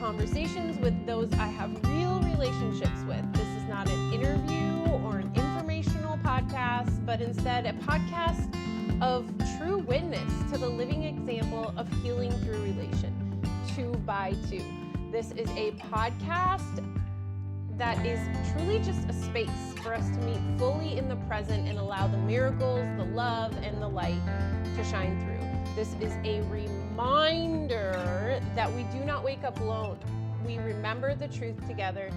conversations with those I have real relationships with. This is not an interview or an informational podcast, but instead a podcast of true witness to the living example of healing through relation, 2 by 2. This is a podcast that is truly just a space for us to meet fully in the present and allow the miracles, the love, and the light to shine through. This is a reminder that we do not wake up alone. We remember the truth together,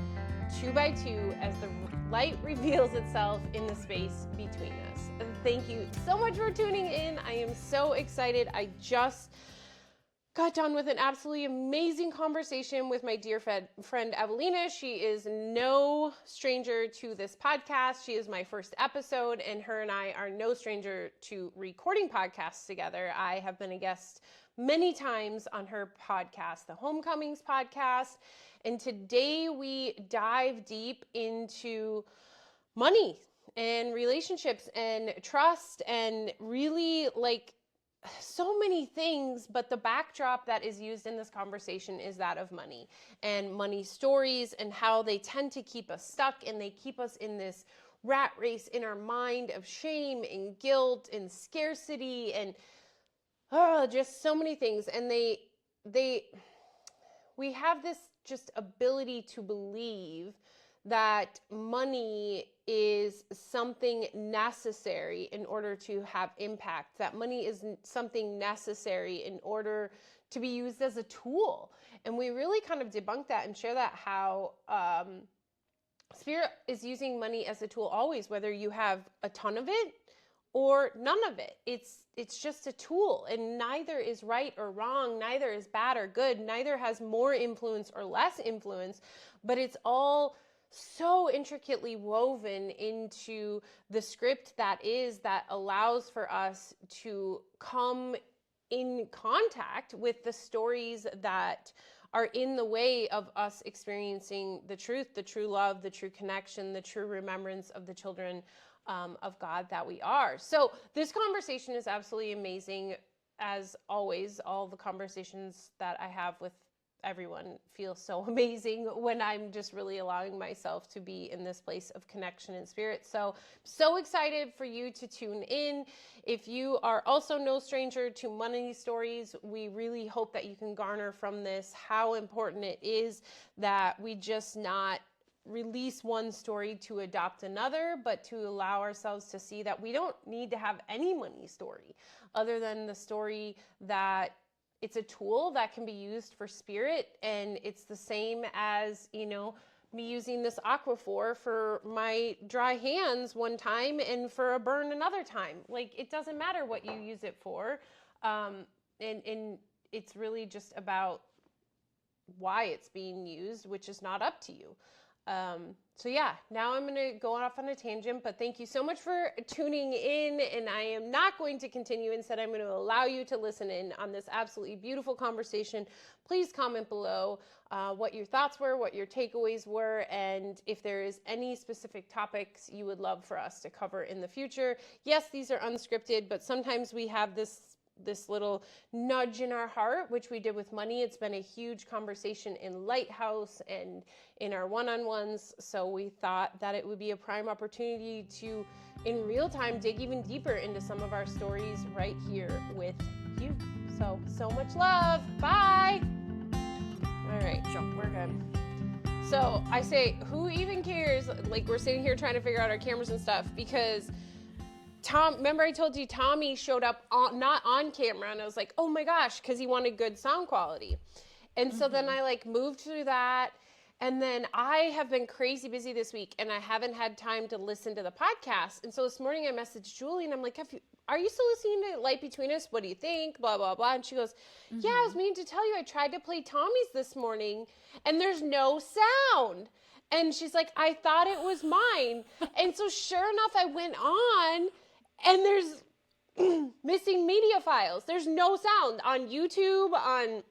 2 by 2, as the light reveals itself in the space between us. And thank you so much for tuning in. I am so excited. I just got done with an absolutely amazing conversation with my dear friend Ewelina. She is no stranger to this podcast. She is my first episode, and her and I are no stranger to recording podcasts together. I have been a guest many times on her podcast, the Homecomings podcast, and today we dive deep into money and relationships and trust and really so many things, but the backdrop that is used in this conversation is that of money and money stories and how they tend to keep us stuck, and they keep us in this rat race in our mind of shame and guilt and scarcity and just so many things. And we have this just ability to believe that money is something necessary in order to have impact, that money is something necessary in order to be used as a tool. And we really kind of debunk that and share that how Spirit is using money as a tool always, whether you have a ton of it or none of it. It's just a tool, and neither is right or wrong, neither is bad or good, neither has more influence or less influence, but it's all so intricately woven into the script that allows for us to come in contact with the stories that are in the way of us experiencing the truth, the true love, the true connection, the true remembrance of the children of God that we are. So this conversation is absolutely amazing. As always, all the conversations that I have with everyone feels so amazing when I'm just really allowing myself to be in this place of connection and spirit. So excited for you to tune in. If you are also no stranger to money stories, we really hope that you can garner from this how important it is that we just not release one story to adopt another, but to allow ourselves to see that we don't need to have any money story other than the story that it's a tool that can be used for spirit. And it's the same as, me using this Aquaphor for my dry hands one time and for a burn another time. It doesn't matter what you use it for. And it's really just about why it's being used, which is not up to you. Now I'm going to go off on a tangent, but thank you so much for tuning in, and I am not going to continue. Instead, I'm going to allow you to listen in on this absolutely beautiful conversation. Please comment below what your thoughts were, what your takeaways were, and if there is any specific topics you would love for us to cover in the future. Yes, these are unscripted, but sometimes we have this little nudge in our heart, which we did with money. It's been a huge conversation in Lighthouse and in our one-on-ones. So we thought that it would be a prime opportunity to, in real time, dig even deeper into some of our stories right here with you. So much love. Bye. All right, we're good. So I say, who even cares? We're sitting here trying to figure out our cameras and stuff because remember I told you Tommy showed up not on camera, and I was like, oh my gosh, because he wanted good sound quality. And so then I moved through that, and then I have been crazy busy this week, and I haven't had time to listen to the podcast. And so this morning I messaged Julie, and I'm like, are you still listening to Light Between Us? What do you think? Blah, blah, blah. And she goes, yeah, I was meaning to tell you, I tried to play Tommy's this morning, and there's no sound. And she's like, I thought it was mine. And so sure enough, I went on, and there's missing media files. There's no sound on YouTube, on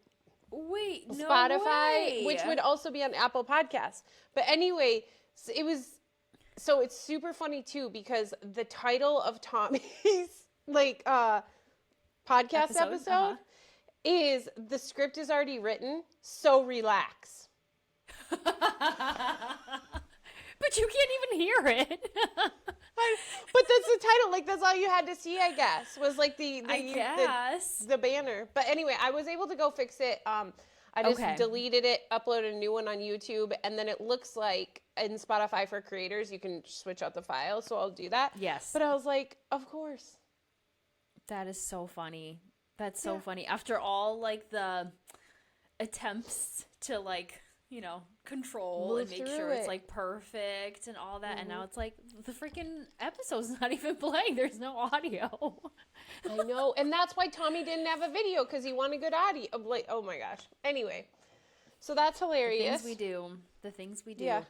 Spotify, which would also be on Apple Podcasts. But anyway, it's super funny too, because the title of Tommy's podcast episode is the script is already written, so relax. But you can't even hear it. But that's the title. Like, that's all you had to see, I guess, was like the banner. But anyway, I was able to go fix it. I just deleted it, uploaded a new one on YouTube, and then it looks like in Spotify for creators, you can switch out the file. So I'll do that. Yes. But I was like, of course. That is so funny. That's so funny. After all, like, the attempts to, like, you know, control Move and make sure it's like perfect and all that, and now it's like the freaking episode's not even playing. There's no audio. I know, and that's why Tommy didn't have a video, because he wanted good audio. Like, oh my gosh. Anyway, so that's hilarious. The things we do. The things we do. Yeah.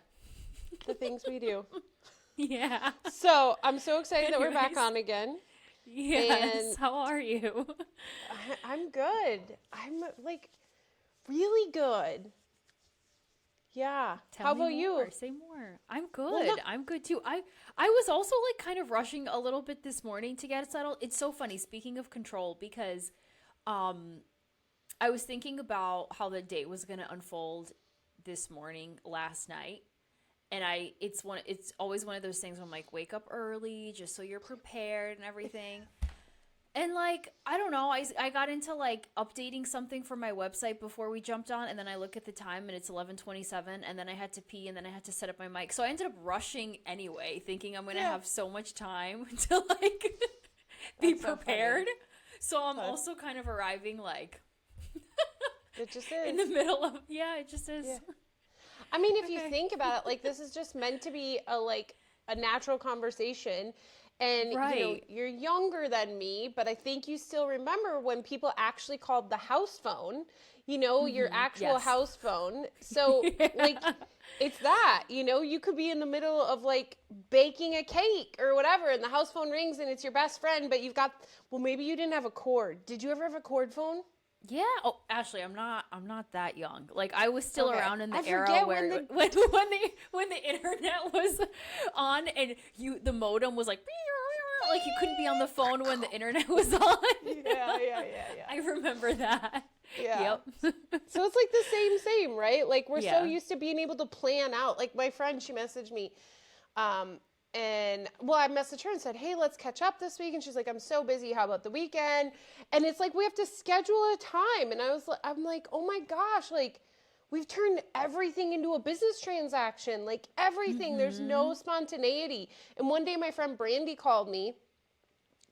The things we do. Yeah. So I'm so excited that we're back on again. Yes. And how are you? I'm good. I'm like really good. Yeah. How about you? Say more. I'm good. Well, I'm good too. I was also like kind of rushing a little bit this morning to get settled. It's so funny, speaking of control, because I was thinking about how the day was going to unfold this morning last night. And it's always one of those things where I'm like, wake up early just so you're prepared and everything. And like, I don't know, I got into like updating something for my website before we jumped on, and then I look at the time and it's 11:27, and then I had to pee, and then I had to set up my mic. So I ended up rushing anyway, thinking I'm going to have so much time to like be prepared. So I'm also kind of arriving like it just is. In the middle of, it just is. Yeah. I mean, if you think about it, like, this is just meant to be a natural conversation. And, you know, you're younger than me, but I think you still remember when people actually called the house phone, you know, your actual house phone. So, like, it's that, you know, you could be in the middle of, like, baking a cake or whatever, and the house phone rings and it's your best friend, but you've got, well, maybe you didn't have a cord. Did you ever have a cord phone? Yeah. Oh, Ashley, I'm not that young. Like, I was still around in the era where when the internet was on, and the modem was like you couldn't be on the phone when the internet was on. Yeah. I remember that. Yeah. Yep. So it's like the same, right? Like, we're so used to being able to plan out. Like, my friend, she messaged me, and, well, I messaged her and said, hey, let's catch up this week. And she's like, I'm so busy. How about the weekend? And it's like, we have to schedule a time. And I'm like, oh my gosh, like, we've turned everything into a business transaction. Like, everything. There's no spontaneity. And one day my friend Brandy called me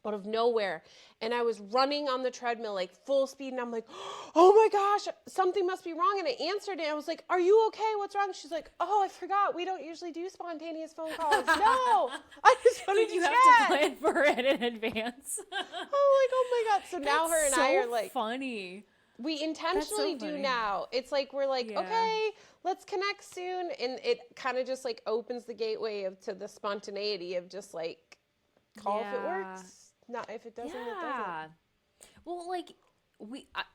out of nowhere, and I was running on the treadmill like full speed, and I'm like, oh my gosh, something must be wrong. And I answered it, and I was like, are you okay? What's wrong? She's like, oh, I forgot, we don't usually do spontaneous phone calls. No, I just wanted to chat. You have to plan for it in advance. Oh my god. So now her and I are like, funny. We intentionally do now. It's like, we're like, okay, let's connect soon. And it kind of just like opens the gateway to the spontaneity of just like, call if it works. Not if it doesn't, it doesn't. Well, like,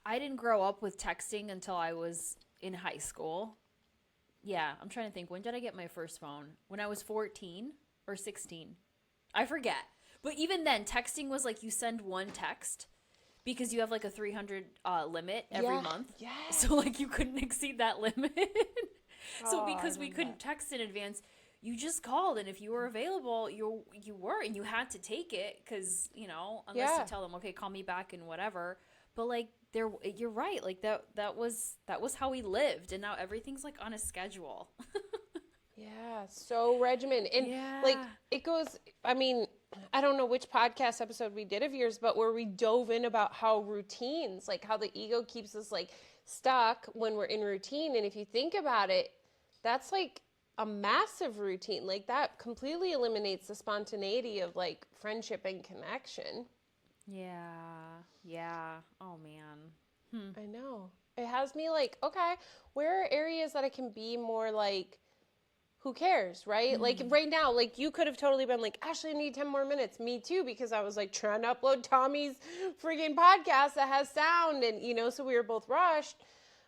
I didn't grow up with texting until I was in high school. Yeah, I'm trying to think. When did I get my first phone? When I was 14 or 16. I forget. But even then, texting was like, you send one text because you have like a 300 limit every month. Yeah. So like, you couldn't exceed that limit. So because we couldn't text in advance, you just called, and if you were available, you were, and you had to take it, because, you know, unless you tell them, okay, call me back and whatever. But like, you're right, like that was how we lived, and now everything's like on a schedule. Yeah, so regimented. And like, it goes, I mean, I don't know which podcast episode we did of yours, but where we dove in about how routines, like how the ego keeps us like stuck when we're in routine. And if you think about it, that's like a massive routine. Like, that completely eliminates the spontaneity of like friendship and connection. Yeah. Oh man. I know. It has me like, okay, where are areas that I can be more like, who cares, right? Like, right now, like, you could have totally been like, Ashley, I need 10 more minutes. Me too, because I was like trying to upload Tommy's freaking podcast that has sound, and, you know, so we were both rushed.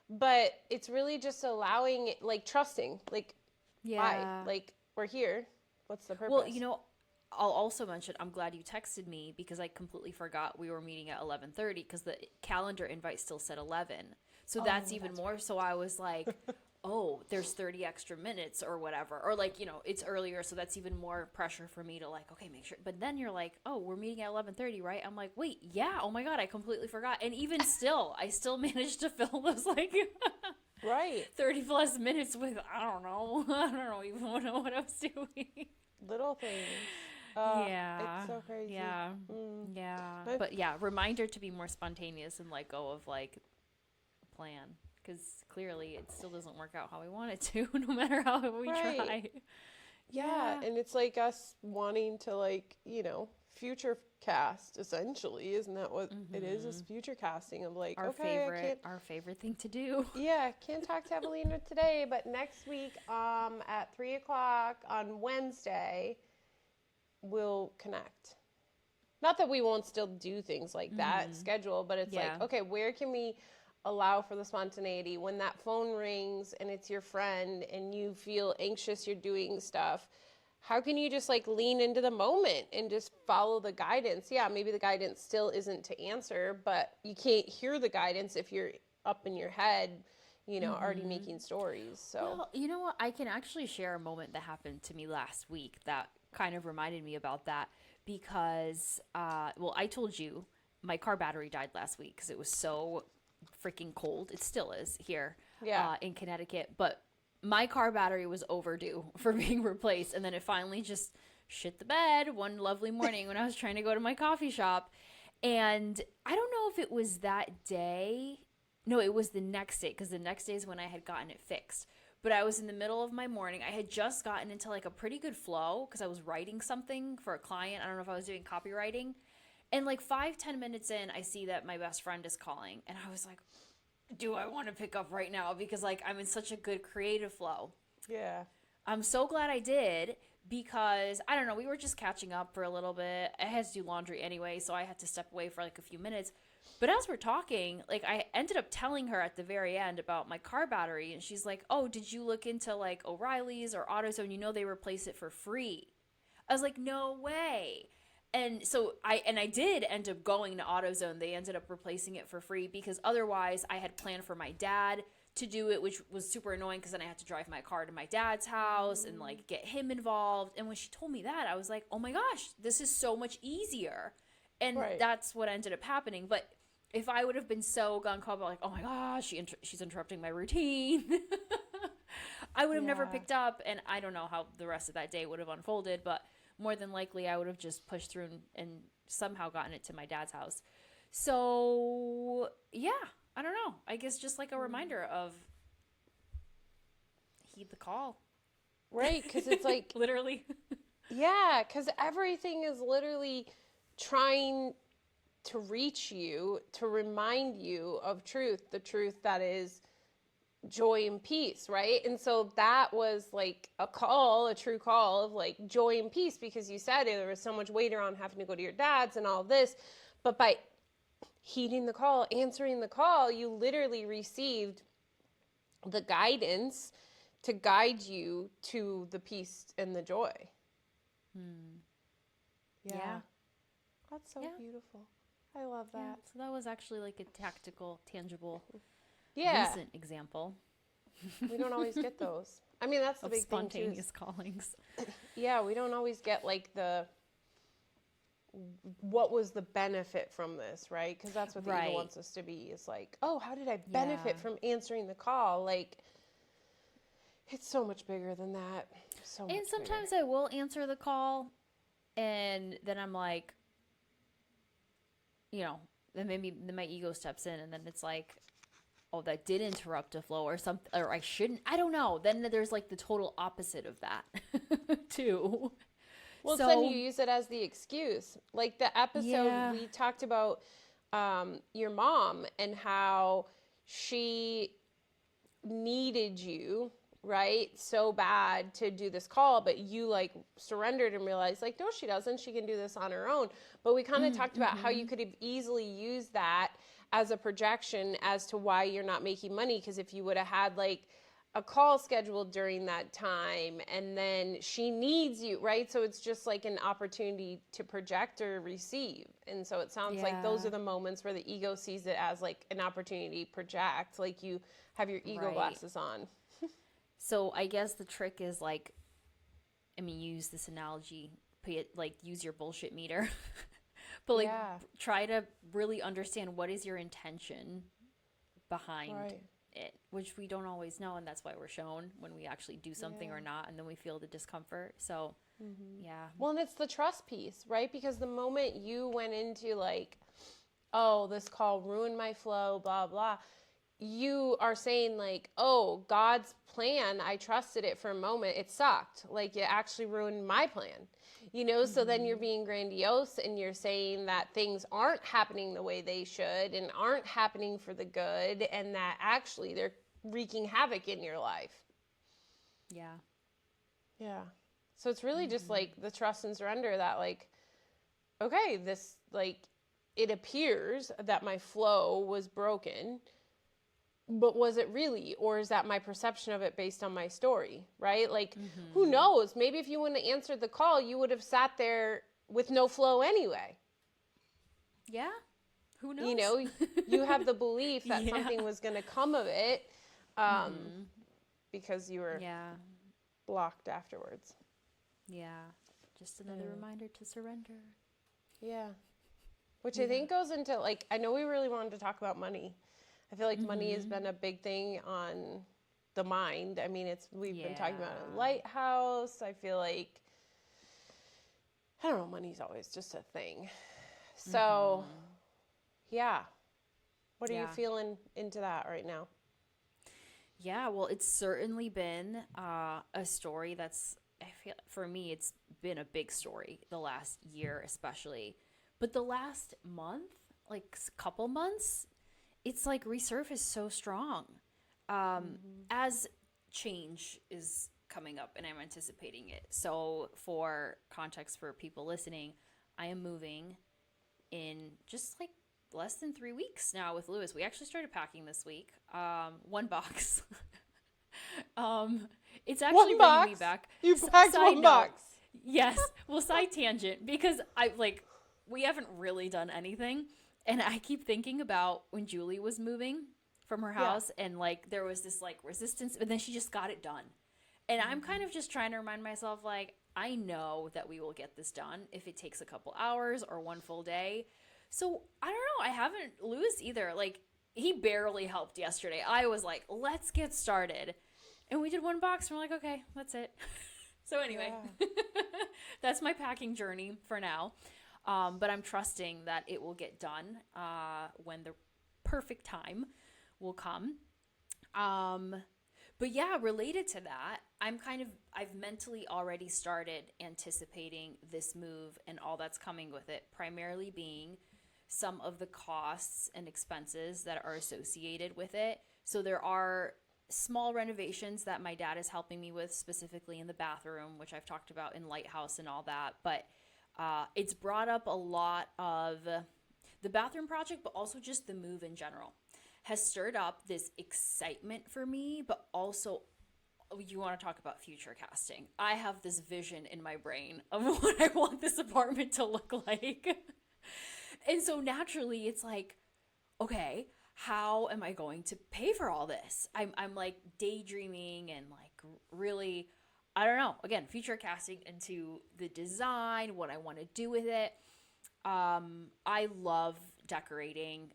But it's really just allowing it, like, trusting, like, why? Like, we're here. What's the purpose? Well, you know, I'll also mention, I'm glad you texted me because I completely forgot we were meeting at 11:30 because the calendar invite still said 11. So that's even that's more. So I was like, oh, there's 30 extra minutes or whatever. Or like, it's earlier. So that's even more pressure for me to like, okay, make sure. But then you're like, oh, we're meeting at 11:30, right? I'm like, wait, yeah. Oh my God, I completely forgot. And even still, I still managed to fill those like right. 30 plus minutes with, I don't know. I don't even know what I was doing. Little things. Yeah. It's so crazy. Yeah. Mm. Yeah. My- But yeah, reminder to be more spontaneous and let go of like plan because clearly it still doesn't work out how we want it to no matter how we Right. try. Yeah, and it's like us wanting to like, future cast essentially. Isn't that what it is future casting of like, Our okay, I can't our favorite thing to do. yeah, can't talk to Ewelina today, but next week at 3:00 on Wednesday we'll connect. Not that we won't still do things like that schedule, but it's Yeah. like, okay, where can we allow for the spontaneity when that phone rings and it's your friend and you feel anxious you're doing stuff? How can you just like lean into the moment and just follow the guidance? Yeah, maybe the guidance still isn't to answer, but you can't hear the guidance if you're up in your head, already making stories. So, Well, you know what? I can actually share a moment that happened to me last week that kind of reminded me about that because, well, I told you my car battery died last week because it was so freaking cold. It still is here yeah. in Connecticut, but my car battery was overdue for being replaced. And then it finally just shit the bed one lovely morning when I was trying to go to my coffee shop. And I don't know if it was that day. No, it was the next day because the next day is when I had gotten it fixed. But I was in the middle of my morning. I had just gotten into like a pretty good flow because I was writing something for a client. I don't know if I was doing copywriting. And like 5-10 minutes in, I see that my best friend is calling. And I was like, do I want to pick up right now? Because like I'm in such a good creative flow. Yeah. I'm so glad I did because I don't know, we were just catching up for a little bit. I had to do laundry anyway, so I had to step away for like a few minutes. But as we're talking, like I ended up telling her at the very end about my car battery, and she's like, "Oh, did you look into like O'Reilly's or AutoZone? They replace it for free." I was like, "No way." And so I did end up going to AutoZone. They ended up replacing it for free because otherwise I had planned for my dad to do it, which was super annoying because then I had to drive my car to my dad's house and like get him involved. And when she told me that, I was like, oh my gosh, this is so much easier. And that's what ended up happening. But if I would have been so gung-ho about like, oh my gosh, she's interrupting my routine, I would have never picked up. And I don't know how the rest of that day would have unfolded, but more than likely I would have just pushed through and somehow gotten it to my dad's house. So yeah, I don't know. I guess just like a reminder of heed the call. Right, because it's like literally. Yeah, because everything is literally trying to reach you, to remind you of truth, the truth that is joy and peace, right? And so that was like a true call of like joy and peace, because you said there was so much weight around having to go to your dad's and all this, but by heeding the call, answering the call, you literally received the guidance to guide you to the peace and the joy. Yeah. That's so beautiful. I love that. Yeah, so that was actually like a tactical, tangible, Yeah. recent example. We don't always get those. I mean, that's the of big thing too. spontaneous callings. Yeah, we don't always get like what was the benefit from this, right? Because that's what the ego wants us to be, is like, oh, how did I benefit from answering the call? Like, it's so much bigger than that. So much And sometimes bigger. I will answer the call, and then I'm like, then maybe my ego steps in, and then it's like, oh, that did interrupt a flow or something, or I shouldn't. I don't know. Then there's like the total opposite of that too. Well, so then you use it as the excuse. Like the episode we talked about your mom and how she needed you, right, so bad to do this call, but you like surrendered and realized like, no, she doesn't. She can do this on her own. But we kind of talked about how you could have easily used that as a projection as to why you're not making money. Because if you would have had like a call scheduled during that time, and then she needs you, right? So it's just like an opportunity to project or receive. And so it sounds like those Yeah. are the moments where the ego sees it as like an opportunity to project, like you have your ego Right. glasses on. So I guess the trick is like, I mean, use this analogy, pay it, like use your bullshit meter, but like Yeah, try to really understand what is your intention behind right. it, which we don't always know, and that's why we're shown when we actually do something or Yeah. not, and then we feel the discomfort. So, yeah, Well, and it's the trust piece, right? Because the moment you went into like, oh, this call ruined my flow, blah, blah, you are saying like, oh, God's plan, I trusted it for a moment. It sucked. Like it actually ruined my plan. So then you're being grandiose and you're saying that things aren't happening the way they should and aren't happening for the good and that actually they're wreaking havoc in your life. yeah, Yeah. So it's really just like the trust and surrender that like, okay, this like it appears that my flow was broken, but was it really, or is that my perception of it based on my story, right? Like who knows? Maybe if you wouldn't have answered the call, you would have sat there with no flow anyway. yeah. Who You knows? know, you have the belief that Yeah, something was going to come of it because you were yeah, blocked afterwards. yeah. Just another reminder to surrender. Yeah. Which I think goes into like, I know we really wanted to talk about money. I feel like money has been a big thing on the mind. I mean, we've been talking about it in Yeah. Lighthouse. I feel like, I don't know, money's always just a thing. So, yeah. What are you Yeah. feeling into that right now? Yeah, well, it's certainly been a story that's, I feel, for me, it's been a big story the last year, especially. But the last month, like couple months, it's like resurfaced so strong. As change is coming up and I'm anticipating it. So, for context for people listening, I am moving in just like less than 3 weeks now with Lewis. We actually started packing this week. One box. um, it's actually One bringing me box? back. You packed Side one note, box. yes. Well, side tangent because we haven't really done anything, and I keep thinking about when Julie was moving from her Yeah. house, and like there was this like resistance, but then she just got it done. And I'm kind of just trying to remind myself, like, I know that we will get this done if it takes a couple hours or one full day. So I don't know. I haven't, Lewis either. Like, he barely helped yesterday. I was like, let's get started. And we did one box and we're like, okay, that's it. So anyway, Yeah. that's my packing journey for now. But I'm trusting that it will get done when the perfect time will come. But yeah, related to that, I've mentally already started anticipating this move and all that's coming with it, primarily being some of the costs and expenses that are associated with it. So there are small renovations that my dad is helping me with, specifically in the bathroom, which I've talked about in Lighthouse and all that. But it's brought up a lot of the bathroom project, but also just the move in general has stirred up this excitement for me, but also you want to talk about future casting. I have this vision in my brain of what I want this apartment to look like. And so naturally it's like, okay, how am I going to pay for all this? I'm like daydreaming and like really, I don't know, again, future casting into the design, what I want to do with it. I love decorating,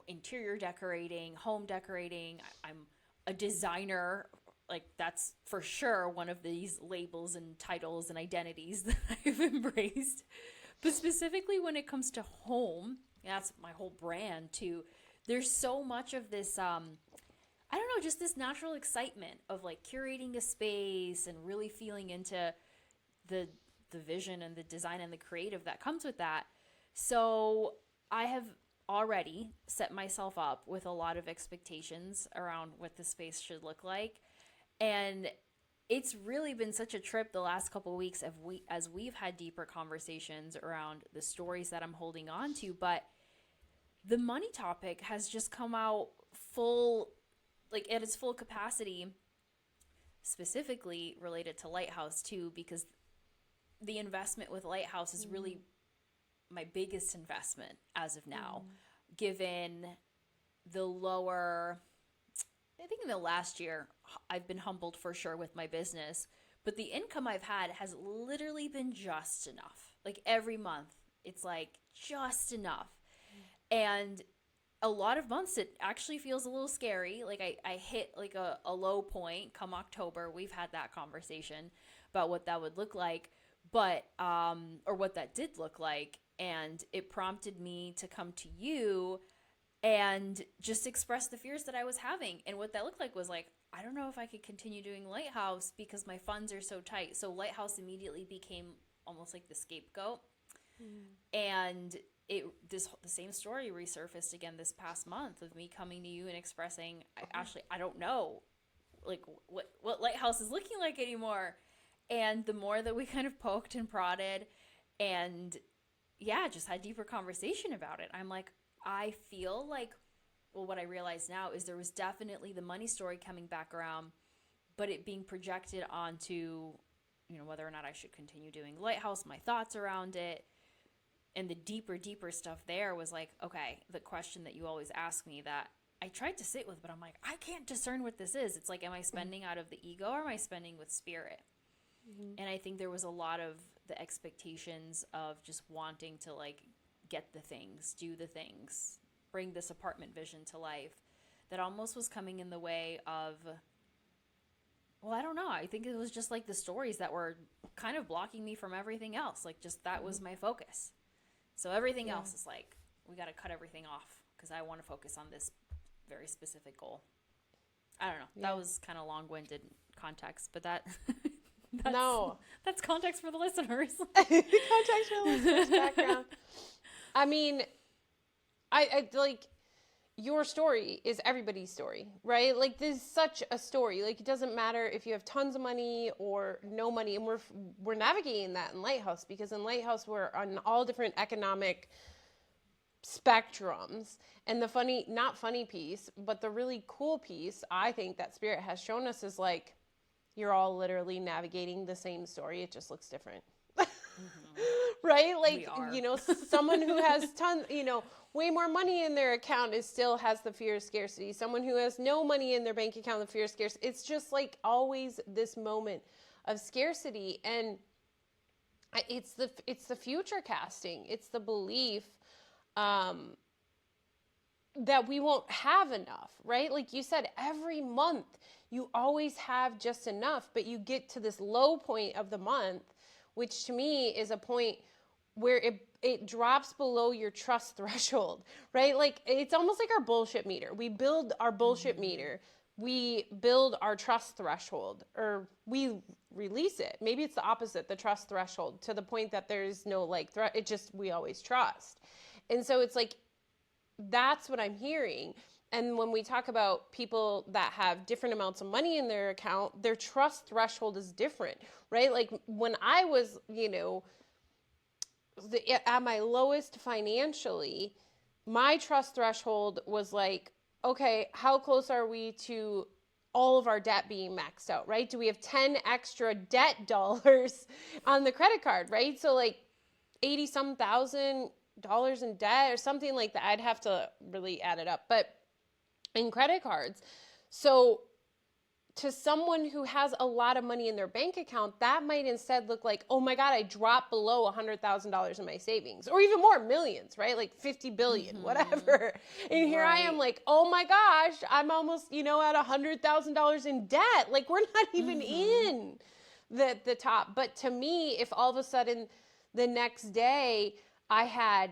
interior decorating, home decorating. I'm a designer. Like, that's for sure one of these labels and titles and identities that I've embraced. But specifically when it comes to home, that's my whole brand too. There's so much of this, I don't know, just this natural excitement of like curating a space and really feeling into the vision and the design and the creative that comes with that. So I have already set myself up with a lot of expectations around what the space should look like. And it's really been such a trip the last couple of weeks as we've had deeper conversations around the stories that I'm holding on to. But the money topic has just come out full, like at its full capacity. specifically related to Lighthouse too, because the investment with Lighthouse is really my biggest investment as of now, given the lower, I think in the last year, I've been humbled for sure with my business, but the income I've had has literally been just enough. Like every month, it's like just enough. And a lot of months, it actually feels a little scary. Like I hit like a low point come October. We've had that conversation about what that would look like, but, or what that did look like. And it prompted me to come to you and just express the fears that I was having. And what that looked like was like, I don't know if I could continue doing Lighthouse because my funds are so tight. So Lighthouse immediately became almost like the scapegoat. And the same story resurfaced again this past month of me coming to you and expressing, Ashley, I don't know like what Lighthouse is looking like anymore. And the more that we kind of poked and prodded and just had deeper conversation about it, I'm like, I feel like, well, what I realize now is there was definitely the money story coming back around, but it being projected onto, whether or not I should continue doing Lighthouse, my thoughts around it. And the deeper stuff there was like, okay, the question that you always ask me that I tried to sit with, but I'm like, I can't discern what this is. It's like, am I spending out of the ego or am I spending with spirit? And I think there was a lot of the expectations of just wanting to like get the things, do the things, bring this apartment vision to life that almost was coming in the way of, well, I don't know. I think it was just like the stories that were kind of blocking me from everything else. Like just that was my focus. So everything else is like, we got to cut everything off because I want to focus on this very specific goal. I don't know. That was kind of long-winded context, but that's context for the listeners. Context for the listeners' background. I mean, I like, your story is everybody's story, right? Like, this is such a story. Like, it doesn't matter if you have tons of money or no money. And we're navigating that in Lighthouse, because in Lighthouse, we're on all different economic spectrums. And the not funny piece, but the really cool piece, I think, that Spirit has shown us is like, you're all literally navigating the same story. It just looks different. Right? Like, someone who has way more money in their account still has the fear of scarcity. Someone who has no money in their bank account, the fear of scarcity. It's just like always this moment of scarcity. And it's the future casting. It's the belief that we won't have enough, right? Like you said, every month you always have just enough, but you get to this low point of the month, which to me is a point where it drops below your trust threshold, right? Like, it's almost like our bullshit meter. We build our bullshit meter. We build our trust threshold, or we release it. Maybe it's the opposite, the trust threshold, to the point that there's no like threat. We always trust. And so it's like, that's what I'm hearing. And when we talk about people that have different amounts of money in their account, their trust threshold is different, right? Like, when I was, at my lowest financially, my trust threshold was like, okay, how close are we to all of our debt being maxed out, right? Do we have 10 extra debt dollars on the credit card, right? So like 80 some thousand dollars in debt or something like that. I'd have to really add it up, but in credit cards. So to someone who has a lot of money in their bank account, that might instead look like, oh my God, I dropped below $100,000 in my savings, or even more, millions, right? Like 50 billion, whatever. And here I am like, oh my gosh, I'm almost, at $100,000 in debt. Like, we're not even in the top. But to me, if all of a sudden the next day I had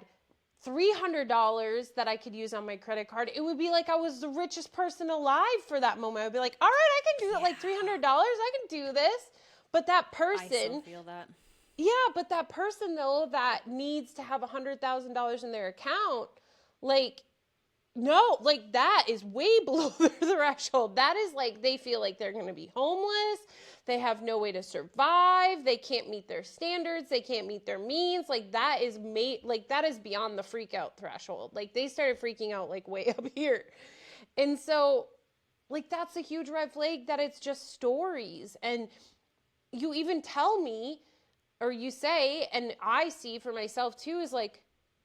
$300 that I could use on my credit card, it would be like I was the richest person alive for that moment. I'd be like, all right, I can do that. Like $300, I can do this. But that person, I still feel that. Yeah, but that person though that needs to have $100,000 in their account, like, no, like that is way below their threshold. That is like, they feel like they're going to be homeless. They have no way to survive. They can't meet their standards. They can't meet their means. Like, that is that is beyond the freak out threshold. Like, they started freaking out like way up here. And so like that's a huge red flag that it's just stories. And you even tell me, or you say, and I see for myself too, is like,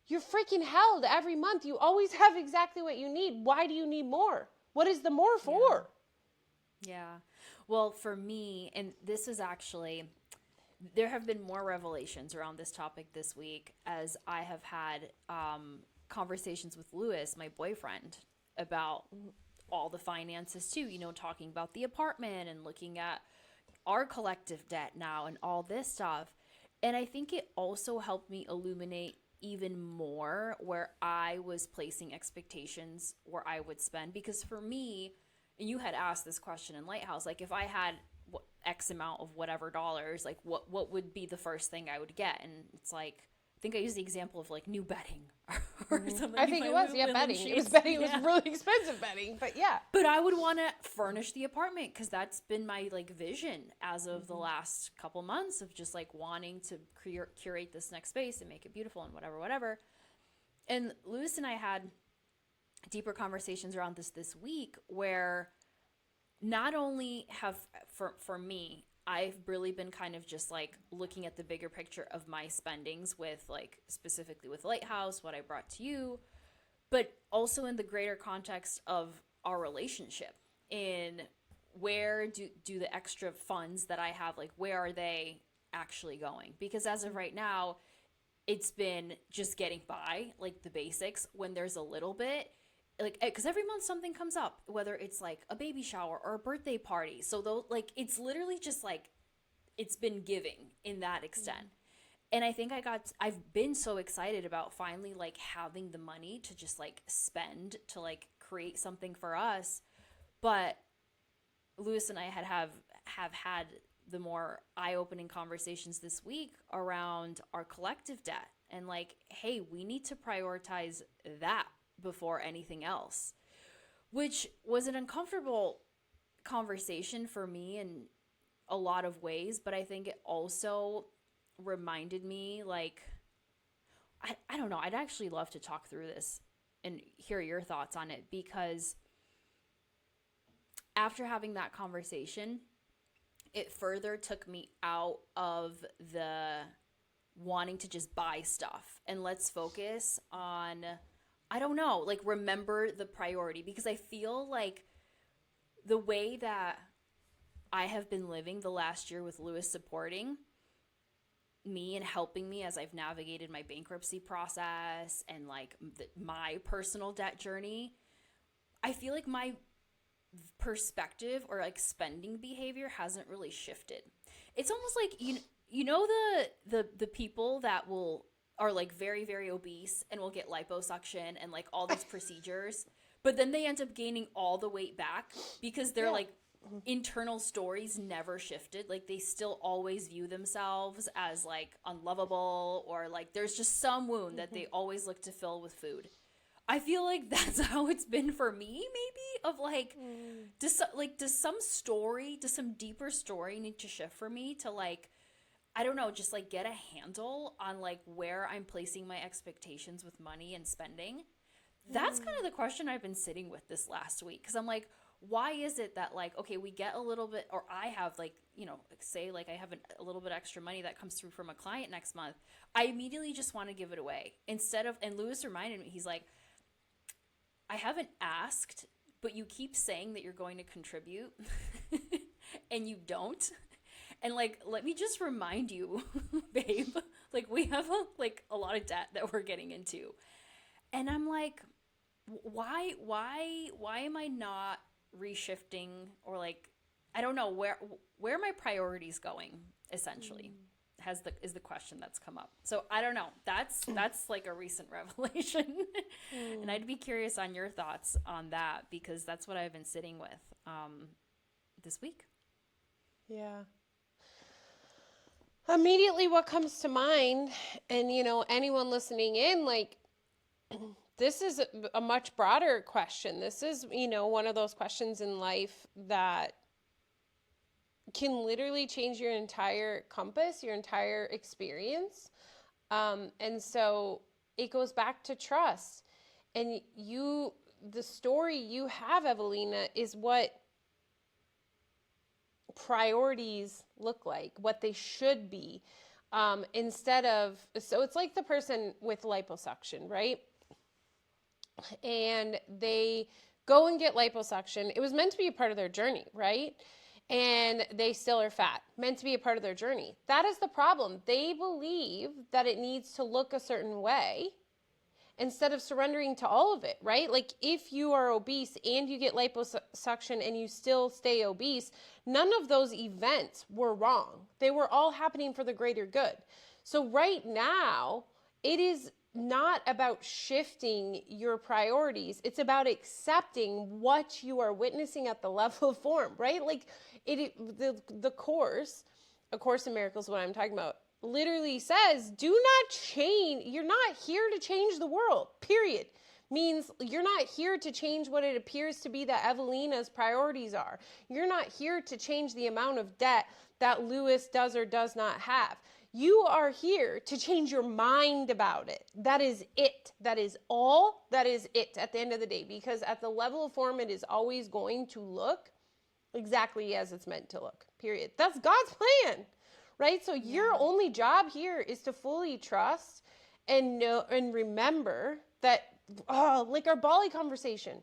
you're freaking held every month. You always have exactly what you need. Why do you need more? What is the more for? Yeah. Well, for me, and this is actually, there have been more revelations around this topic this week as I have had conversations with Lewis, my boyfriend, about all the finances too, you know, talking about the apartment and looking at our collective debt now and all this stuff. And I think it also helped me illuminate even more where I was placing expectations where I would spend. Because for me, and you had asked this question in Lighthouse, like if I had X amount of whatever dollars, like what would be the first thing I would get? And it's like, I think I used the example of like new bedding or something. I think it was, bedding. It was bedding. It was really expensive bedding, but yeah. But I would want to furnish the apartment because that's been my like vision as of the last couple months of just like wanting to curate this next space and make it beautiful and whatever. And Lewis and I had deeper conversations around this week where not only have, for me, I've really been kind of just like looking at the bigger picture of my spendings with like specifically with Lighthouse, what I brought to you, but also in the greater context of our relationship, in where do the extra funds that I have, like where are they actually going? Because as of right now, it's been just getting by, like the basics. When there's a little bit, like, because every month something comes up, whether it's like a baby shower or a birthday party. So though, like, it's literally just like, it's been giving in that extent. And I think I've been so excited about finally like having the money to just like spend to like create something for us. But Lewis and I have had the more eye-opening conversations this week around our collective debt and like, hey, we need to prioritize that before anything else, which was an uncomfortable conversation for me in a lot of ways. But I think it also reminded me, like, I don't know, I'd actually love to talk through this and hear your thoughts on it, because after having that conversation, it further took me out of the wanting to just buy stuff and let's focus on, I don't know, like remember the priority. Because I feel like the way that I have been living the last year with Lewis supporting me and helping me as I've navigated my bankruptcy process and like my personal debt journey, I feel like my perspective or like spending behavior hasn't really shifted. It's almost like you know the people that are like very, very obese and will get liposuction and like all these procedures, but then they end up gaining all the weight back because their like internal stories never shifted. Like they still always view themselves as like unlovable, or like there's just some wound that they always look to fill with food. I feel like that's how it's been for me, maybe, of like, does some deeper story need to shift for me to like, I don't know, just like get a handle on like where I'm placing my expectations with money and spending? That's kind of the question I've been sitting with this last week. Because I'm like, why is it that like, okay, we get a little bit, or I have like, you know, say like I have a little bit extra money that comes through from a client next month. I immediately just want to give it away instead of, and Lewis reminded me, he's like, I haven't asked, but you keep saying that you're going to contribute and you don't. And like, let me just remind you, babe, like we have a lot of debt that we're getting into. And I'm like, why am I not reshifting, or like, I don't know, where are my priorities going, essentially, is the question that's come up. So I don't know. That's like a recent revelation. And I'd be curious on your thoughts on that, because that's what I've been sitting with this week. Yeah. Immediately what comes to mind, and you know, anyone listening in, like, this is a much broader question. This is, you know, one of those questions in life that can literally change your entire compass, your entire experience. And so it goes back to trust. And the story you have, Ewelina, is what priorities look like, what they should be. Instead of, so it's like the person with liposuction, right? And they go and get liposuction. It was meant to be a part of their journey, right? And they still are fat, meant to be a part of their journey. That is the problem. They believe that it needs to look a certain way instead of surrendering to all of it, right? Like if you are obese and you get liposuction and you still stay obese, none of those events were wrong. They were all happening for the greater good. So right now, it is not about shifting your priorities. It's about accepting what you are witnessing at the level of form, right? Like the course, A Course in Miracles, what I'm talking about, literally says, do not change. You're not here to change the world, period. Means you're not here to change what it appears to be that Ewelina's priorities are. You're not here to change the amount of debt that Lewis does or does not have. You are here to change your mind about it. That is it. That is all. That is it at the end of the day. Because at the level of form, it is always going to look exactly as it's meant to look, period. That's God's plan. Right? So your only job here is to fully trust and know and remember that, like our Bali conversation,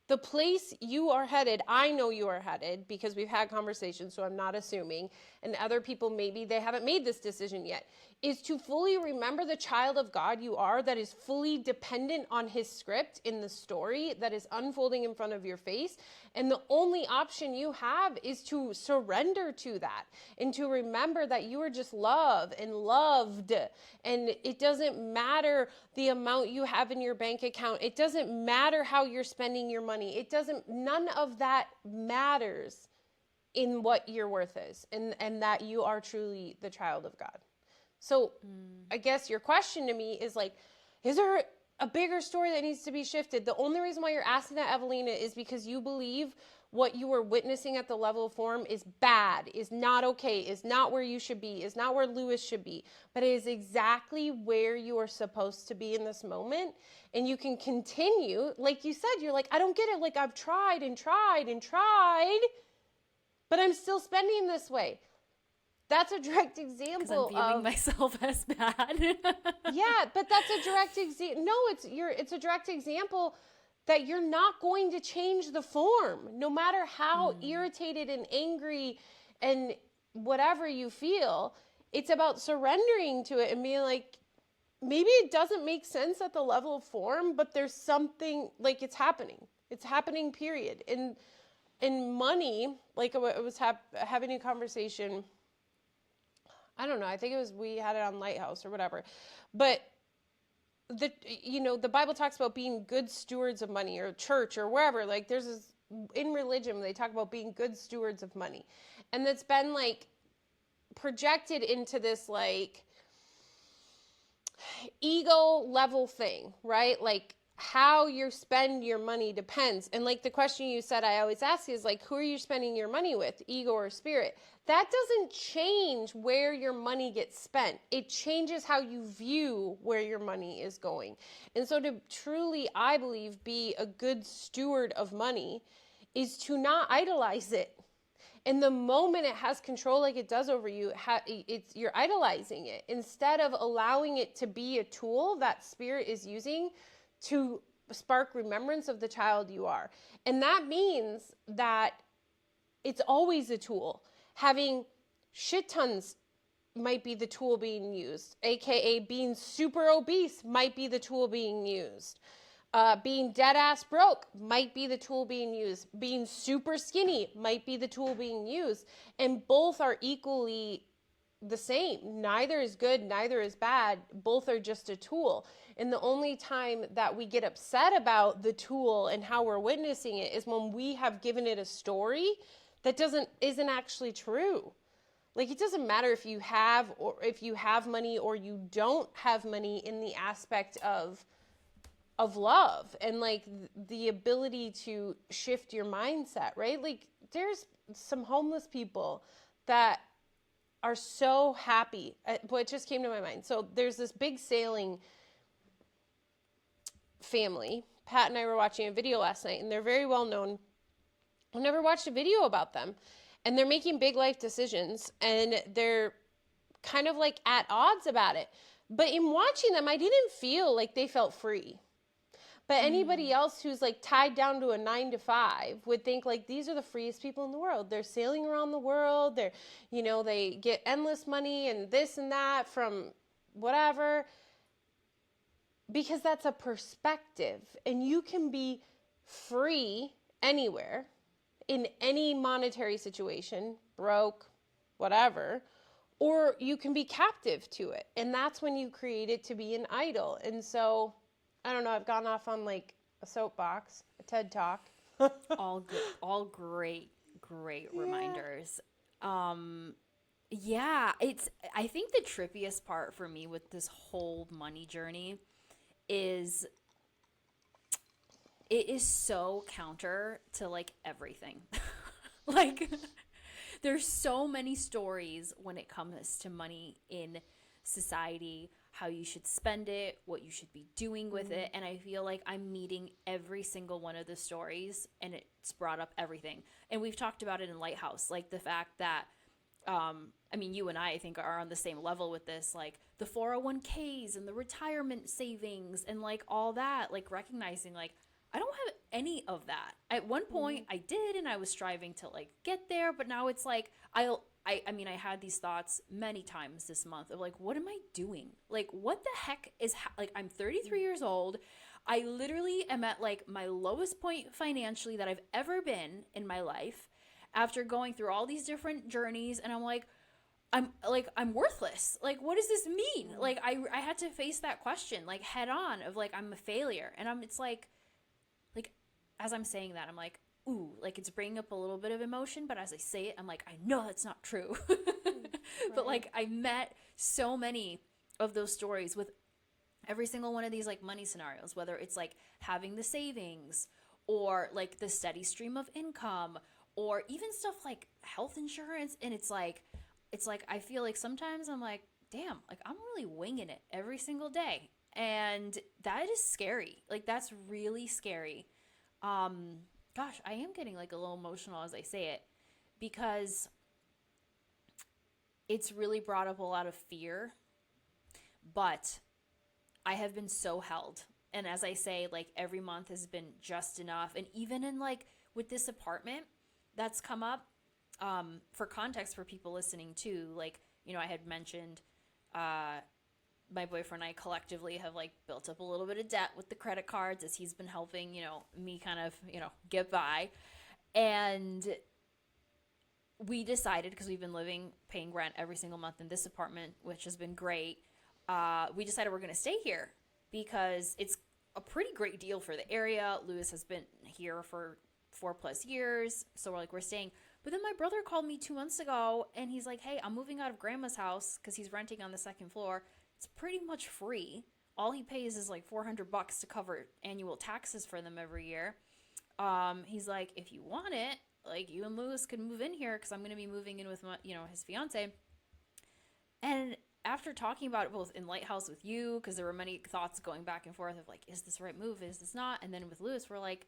the place you are headed, I know you are headed because we've had conversations, so I'm not assuming, and other people maybe they haven't made this decision yet, is to fully remember the child of God you are that is fully dependent on his script in the story that is unfolding in front of your face. And the only option you have is to surrender to that and to remember that you are just love and loved. And it doesn't matter the amount you have in your bank account. It doesn't matter how you're spending your money. None of that matters in what your worth is and that you are truly the child of God. So I guess your question to me is like, is there a bigger story that needs to be shifted? The only reason why you're asking that, Ewelina, is because you believe what you are witnessing at the level of form is bad, is not okay, is not where you should be, is not where Lewis should be, but it is exactly where you are supposed to be in this moment. And you can continue, like you said, you're like, I don't get it. Like I've tried and tried and tried, but I'm still spending this way. That's a direct example I'm viewing myself as bad. Yeah, but that's a direct example. No, it's a direct example that you're not going to change the form, no matter how irritated and angry and whatever you feel. It's about surrendering to it and being like, maybe it doesn't make sense at the level of form, but there's something, like, it's happening. It's happening, period. And money, like I was having a conversation, I don't know, I think we had it on Lighthouse or whatever, but the Bible talks about being good stewards of money, or church or wherever, like there's this, in religion, they talk about being good stewards of money. And that's been like projected into this like ego level thing, right? Like how you spend your money depends. And like the question you said, I always ask is like, who are you spending your money with, ego or spirit? That doesn't change where your money gets spent. It changes how you view where your money is going. And so to truly, I believe, be a good steward of money is to not idolize it. And the moment it has control like it does over you, you're idolizing it instead of allowing it to be a tool that spirit is using to spark remembrance of the child you are. And that means that it's always a tool. Having shit tons might be the tool being used, aka being super obese might be the tool being used. Being dead ass broke might be the tool being used. Being super skinny might be the tool being used. And both are equally the same. Neither is good, neither is bad. Both are just a tool. And the only time that we get upset about the tool and how we're witnessing it is when we have given it a story that isn't actually true. Like, it doesn't matter if you have money or you don't have money in the aspect of love and like the ability to shift your mindset, right? Like, there's some homeless people that are so happy. What just came to my mind. So there's this big sailing family Pat and I were watching a video last night, and they're very well known. I've never watched a video about them. And they're making big life decisions, and they're kind of like at odds about it. But in watching them, I didn't feel like they felt free. But anybody else who's like tied down to a 9 to 5 would think like these are the freest people in the world. They're sailing around the world. They're, they get endless money and this and that from whatever. Because that's a perspective, and you can be free anywhere in any monetary situation, broke, whatever, or you can be captive to it. And that's when you create it to be an idol. And so, I don't know, I've gone off on like a soapbox, a TED Talk. All good, all great reminders. Yeah, I think the trippiest part for me with this whole money journey is it is so counter to like everything. Like there's so many stories when it comes to money in society, how you should spend it, what you should be doing with it. And I feel like I'm meeting every single one of the stories, and it's brought up everything. And we've talked about it in Lighthouse, like the fact that, you and I think are on the same level with this, like the 401ks and the retirement savings and like all that, like recognizing like, I don't have any of that. At one point I did, and I was striving to like get there, but now it's like, I had these thoughts many times this month of like, what am I doing? Like, what the heck is, like, I'm 33 years old. I literally am at like my lowest point financially that I've ever been in my life after going through all these different journeys. And I'm worthless. Like, what does this mean? Like, I had to face that question like head on of like, I'm a failure. And it's like, as I'm saying that, I'm like, ooh, like it's bringing up a little bit of emotion, but as I say it, I'm like, I know that's not true. But like, I met so many of those stories with every single one of these like money scenarios, whether it's like having the savings or like the steady stream of income, or even stuff like health insurance. And it's like, I feel like sometimes I'm like, damn, like I'm really winging it every single day. And that is scary. Like, that's really scary. Gosh, I am getting like a little emotional as I say it, because it's really brought up a lot of fear, but I have been so held. And as I say, like every month has been just enough. And even in like with this apartment that's come up, for context for people listening too, like, I had mentioned, my boyfriend and I collectively have like built up a little bit of debt with the credit cards as he's been helping, me kind of, get by. And we decided, because we've been paying rent every single month in this apartment, which has been great. We decided we're going to stay here because it's a pretty great deal for the area. Lewis has been here for 4+ years. So we're staying. But then my brother called me 2 months ago and he's like, hey, I'm moving out of grandma's house because he's renting on the second floor. It's pretty much free. All he pays is like $400 to cover annual taxes for them every year. He's like, if you want it, like you and Lewis can move in here because I'm going to be moving in with my, his fiance. And after talking about it both in Lighthouse with you, because there were many thoughts going back and forth of like, is this the right move? Is this not? And then with Lewis, we're like,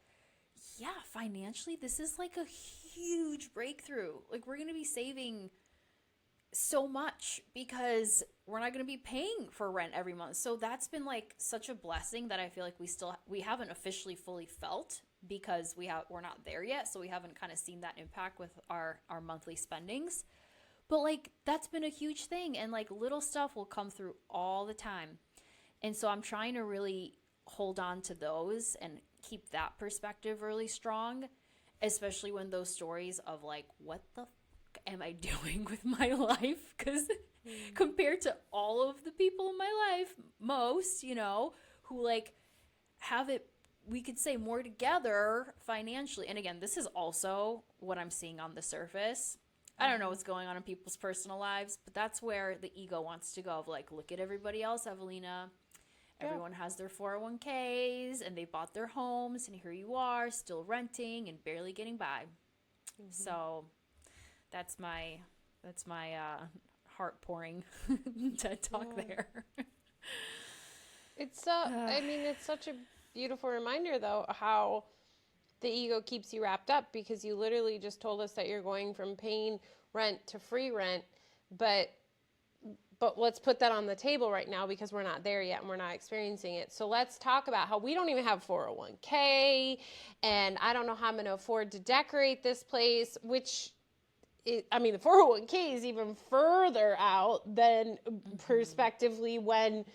yeah, financially, this is like a huge breakthrough. Like, we're going to be saving so much because we're not going to be paying for rent every month. So that's been like such a blessing that I feel like we haven't officially fully felt, because we're not there yet. So we haven't kind of seen that impact with our monthly spendings. But like, that's been a huge thing. And like, little stuff will come through all the time. And so I'm trying to really hold on to those and keep that perspective really strong, especially when those stories of like, what the fuck am I doing with my life? Because compared to all of the people in my life, most, who like have it, we could say, more together financially. And again, this is also what I'm seeing on the surface. I don't know what's going on in people's personal lives, but that's where the ego wants to go, of like, look at everybody else, Ewelina. Everyone has their 401ks and they bought their homes, and here you are still renting and barely getting by. So that's my heart pouring TED talk there. It's it's such a beautiful reminder, though, how the ego keeps you wrapped up, because you literally just told us that you're going from paying rent to free rent, but let's put that on the table right now, because we're not there yet and we're not experiencing it. So let's talk about how we don't even have 401k, and I don't know how I'm going to afford to decorate this place, which the 401k is even further out than prospectively when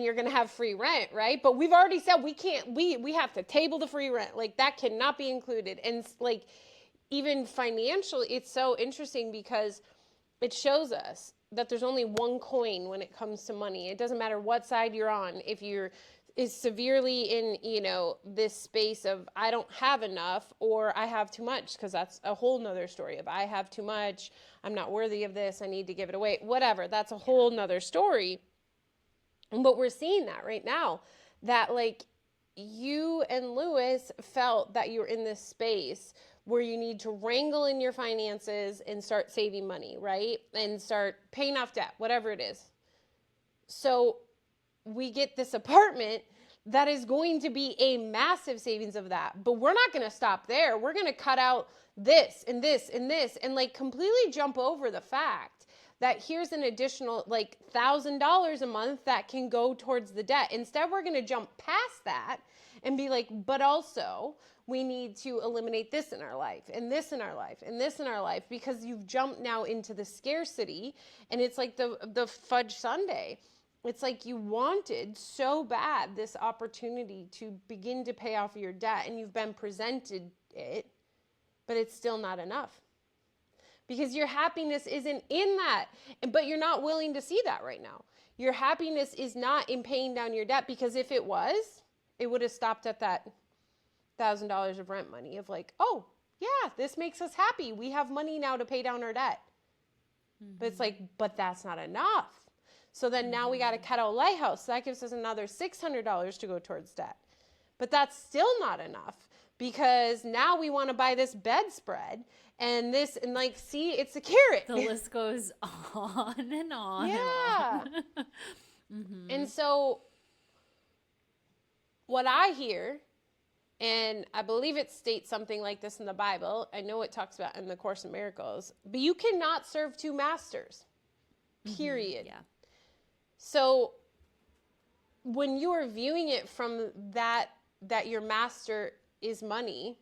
you're going to have free rent, right? But we've already said we have to table the free rent. Like, that cannot be included. And like, even financially, it's so interesting because it shows us that there's only one coin when it comes to money. It doesn't matter what side you're on. If you're is severely in, this space of I don't have enough or I have too much, because that's a whole nother story of I have too much, I'm not worthy of this, I need to give it away, whatever. That's a whole nother story. But we're seeing that right now, that like you and Lewis felt that you're in this space where you need to wrangle in your finances and start saving money, right? And start paying off debt, whatever it is. So we get this apartment that is going to be a massive savings of that. But we're not going to stop there. We're going to cut out this and this and this and like completely jump over the fact that here's an additional like $1,000 a month that can go towards the debt. Instead, we're going to jump past that and be like, but also we need to eliminate this in our life and this in our life and this in our life, because you've jumped now into the scarcity. And it's like the fudge sundae. It's like you wanted so bad this opportunity to begin to pay off your debt, and you've been presented it, but it's still not enough. Because your happiness isn't in that, but you're not willing to see that right now. Your happiness is not in paying down your debt, because if it was, it would have stopped at that $1,000 of rent money of like, oh, yeah, this makes us happy. We have money now to pay down our debt. Mm-hmm. But it's like, but that's not enough. So then now we got to cut out Lighthouse. So that gives us another $600 to go towards debt. But that's still not enough, because now we want to buy this bedspread and this, and like, see, it's a carrot. The list goes on and on. Yeah. And on. Mm-hmm. And so what I hear, and I believe it states something like this in the Bible. I know it talks about in the Course in Miracles, but you cannot serve two masters, period. Yeah. So when you are viewing it from that your master is money,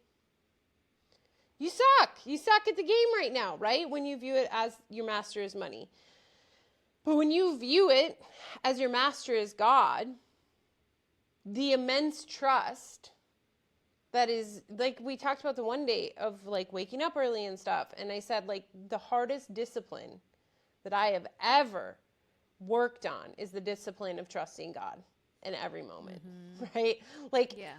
you suck. You suck at the game right now, right? When you view it as your master is money. But when you view it as your master is God, the immense trust that is, like we talked about the one day of like waking up early and stuff. And I said, like, the hardest discipline that I have ever worked on is the discipline of trusting God in every moment, right? Like, yeah.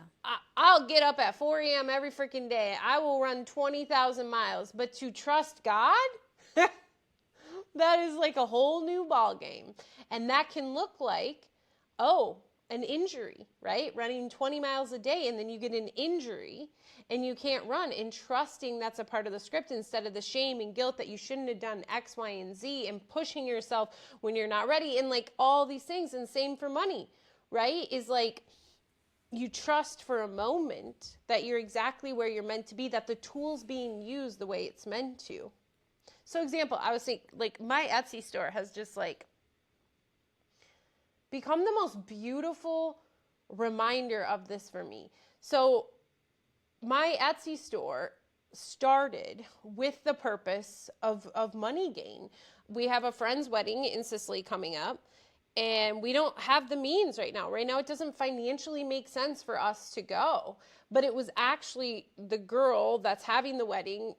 I'll get up at 4 a.m. every freaking day. I will run 20,000 miles, but to trust God, that is like a whole new ball game. And that can look like, an injury, right? Running 20 miles a day, and then you get an injury and you can't run, and trusting that's a part of the script instead of the shame and guilt that you shouldn't have done X, Y, and Z, and pushing yourself when you're not ready, and like all these things. And same for money, right? Is like you trust for a moment that you're exactly where you're meant to be, that the tool's being used the way it's meant to. So example, I was thinking, like, my Etsy store has just like become the most beautiful reminder of this for me. So my Etsy store started with the purpose of money gain. We have a friend's wedding in Sicily coming up, and we don't have the means right now. Right now, it doesn't financially make sense for us to go. But it was actually the girl that's having the wedding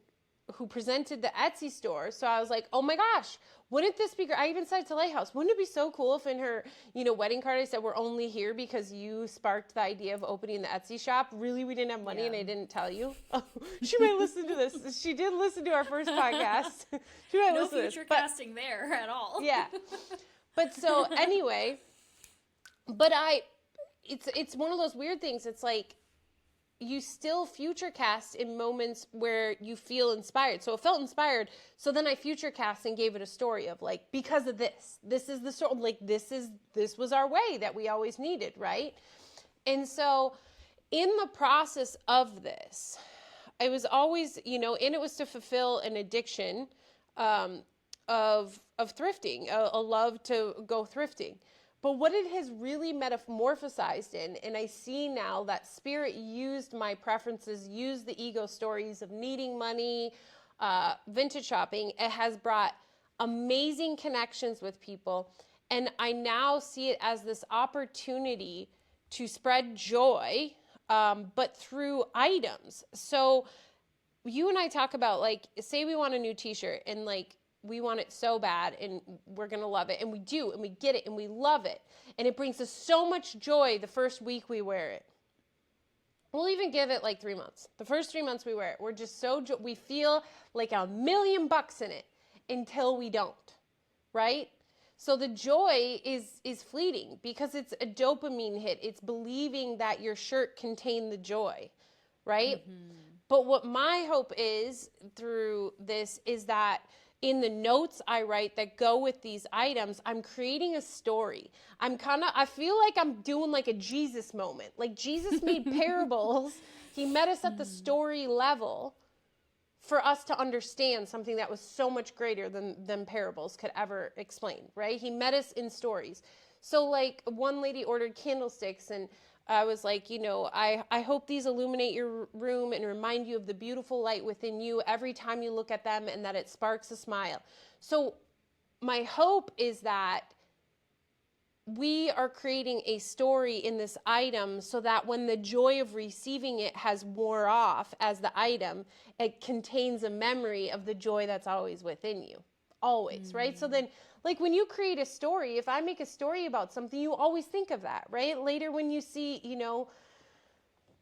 who presented the Etsy store. So I was like, oh my gosh, wouldn't this be great? I even said it to Lighthouse, wouldn't it be so cool if in her, wedding card, I said, we're only here because you sparked the idea of opening the Etsy shop. Really, we didn't have money and I didn't tell you. Oh, she might listen to this. She did listen to our first podcast. She might no listen to this. future casting there at all. Yeah. But so anyway, it's one of those weird things. It's like, you still future cast in moments where you feel inspired. So it felt inspired. So then I future cast and gave it a story of like, because of this is the story, like this was our way that we always needed, right? And so in the process of this, I was always, and it was to fulfill an addiction of thrifting, a love to go thrifting. But what it has really metamorphosized in, and I see now that spirit used my preferences, used the ego stories of needing money, vintage shopping. It has brought amazing connections with people. And I now see it as this opportunity to spread joy, but through items. So you and I talk about, like, say we want a new t-shirt and like we want it so bad and we're going to love it. And we do, and we get it and we love it. And it brings us so much joy the first week we wear it. We'll even give it like 3 months. The first 3 months we wear it, we're just so, we feel like $1,000,000 in it until we don't, right? So the joy is fleeting because it's a dopamine hit. It's believing that your shirt contained the joy, right? Mm-hmm. But what my hope is through this is that in the notes I write that go with these items, I'm creating a story. I feel like I'm doing like a Jesus moment. Like Jesus made parables. He met us at the story level for us to understand something that was so much greater than parables could ever explain, right? He met us in stories. So like one lady ordered candlesticks, and I was like, I hope these illuminate your room and remind you of the beautiful light within you every time you look at them, and that it sparks a smile. So my hope is that we are creating a story in this item so that when the joy of receiving it has wore off as the item, it contains a memory of the joy that's always within you. Always, right? So then, like when you create a story, if I make a story about something, you always think of that, right? Later when you see,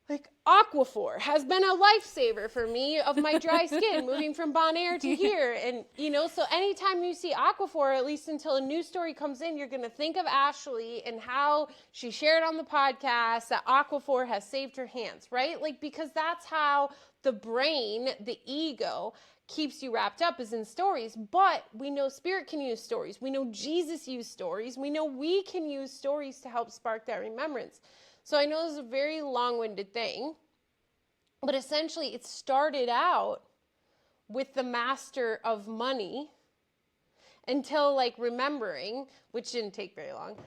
like Aquaphor has been a lifesaver for me of my dry skin moving from Bonaire to here. And, so anytime you see Aquaphor, at least until a new story comes in, you're going to think of Ashley and how she shared on the podcast that Aquaphor has saved her hands, right? Like, because that's how the brain, the ego, keeps you wrapped up is in stories. But we know spirit can use stories. We know Jesus used stories. We know we can use stories to help spark that remembrance. So I know this is a very long-winded thing, but essentially it started out with the master of money until like remembering, which didn't take very long.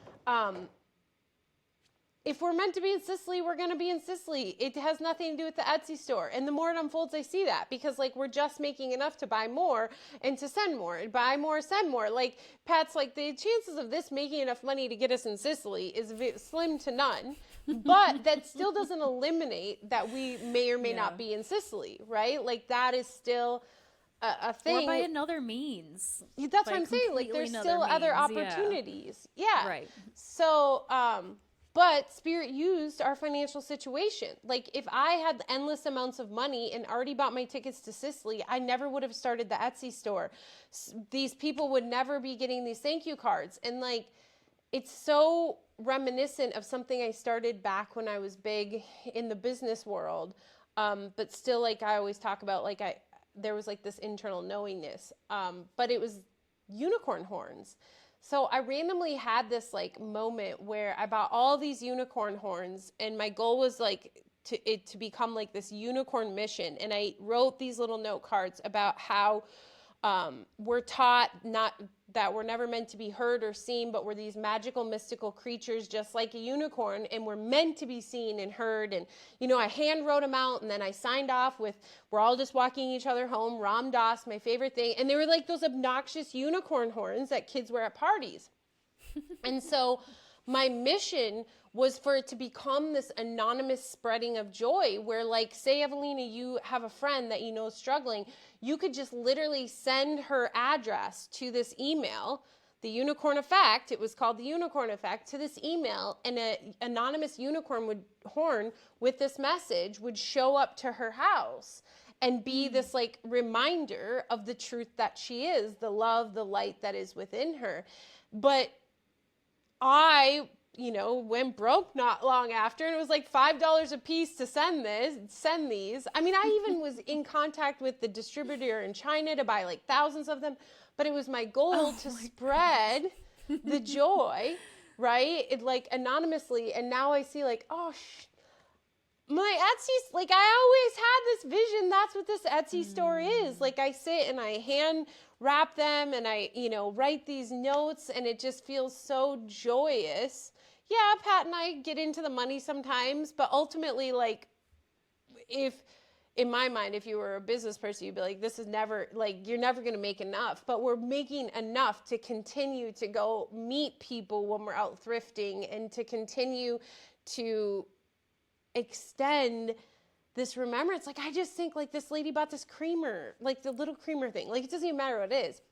If we're meant to be in Sicily, we're going to be in Sicily. It has nothing to do with the Etsy store. And the more it unfolds, I see that because like we're just making enough to buy more and to send more, and buy more, send more. Like Pat's like the chances of this making enough money to get us in Sicily is slim to none. But that still doesn't eliminate that we may or may not be in Sicily, right? Like that is still a thing. Or by another means. That's what I'm saying. Like there's still other opportunities. Yeah. Right. So, but spirit used our financial situation. Like if I had endless amounts of money and already bought my tickets to Sicily, I never would have started the Etsy store. These people would never be getting these thank you cards. And like, it's so reminiscent of something I started back when I was big in the business world. But still, like I always talk about, like there was like this internal knowingness, but it was unicorn horns. So I randomly had this like moment where I bought all these unicorn horns, and my goal was like to become like this unicorn mission. And I wrote these little note cards about how we're taught not that we're never meant to be heard or seen, but we're these magical, mystical creatures just like a unicorn, and we're meant to be seen and heard. And, I hand wrote them out, and then I signed off with, we're all just walking each other home, Ram Dass, my favorite thing. And they were like those obnoxious unicorn horns that kids wear at parties. And so my mission was for it to become this anonymous spreading of joy where, like, say, Ewelina, you have a friend that is struggling. You could just literally send her address to this email, the Unicorn Effect. It was called the Unicorn Effect, to this email, and an anonymous horn with this message would show up to her house and be this like reminder of the truth that she is, the love, the light that is within her. But I went broke not long after, and it was like $5 a piece to send these. I mean, I even was in contact with the distributor in China to buy like thousands of them, but it was my goal to spread the joy right? It like anonymously, and now I see like, oh, my Etsy, like I always had this vision. That's what this Etsy store is. Like I sit and I hand wrap them and I, write these notes, and it just feels so joyous. Yeah, Pat and I get into the money sometimes, but ultimately, like, if in my mind, if you were a business person, you'd be like, this is never, like, you're never going to make enough, but we're making enough to continue to go meet people when we're out thrifting and to continue to extend this remembrance. Like, I just think, like, this lady bought this creamer, like the little creamer thing. Like, it doesn't even matter what it is.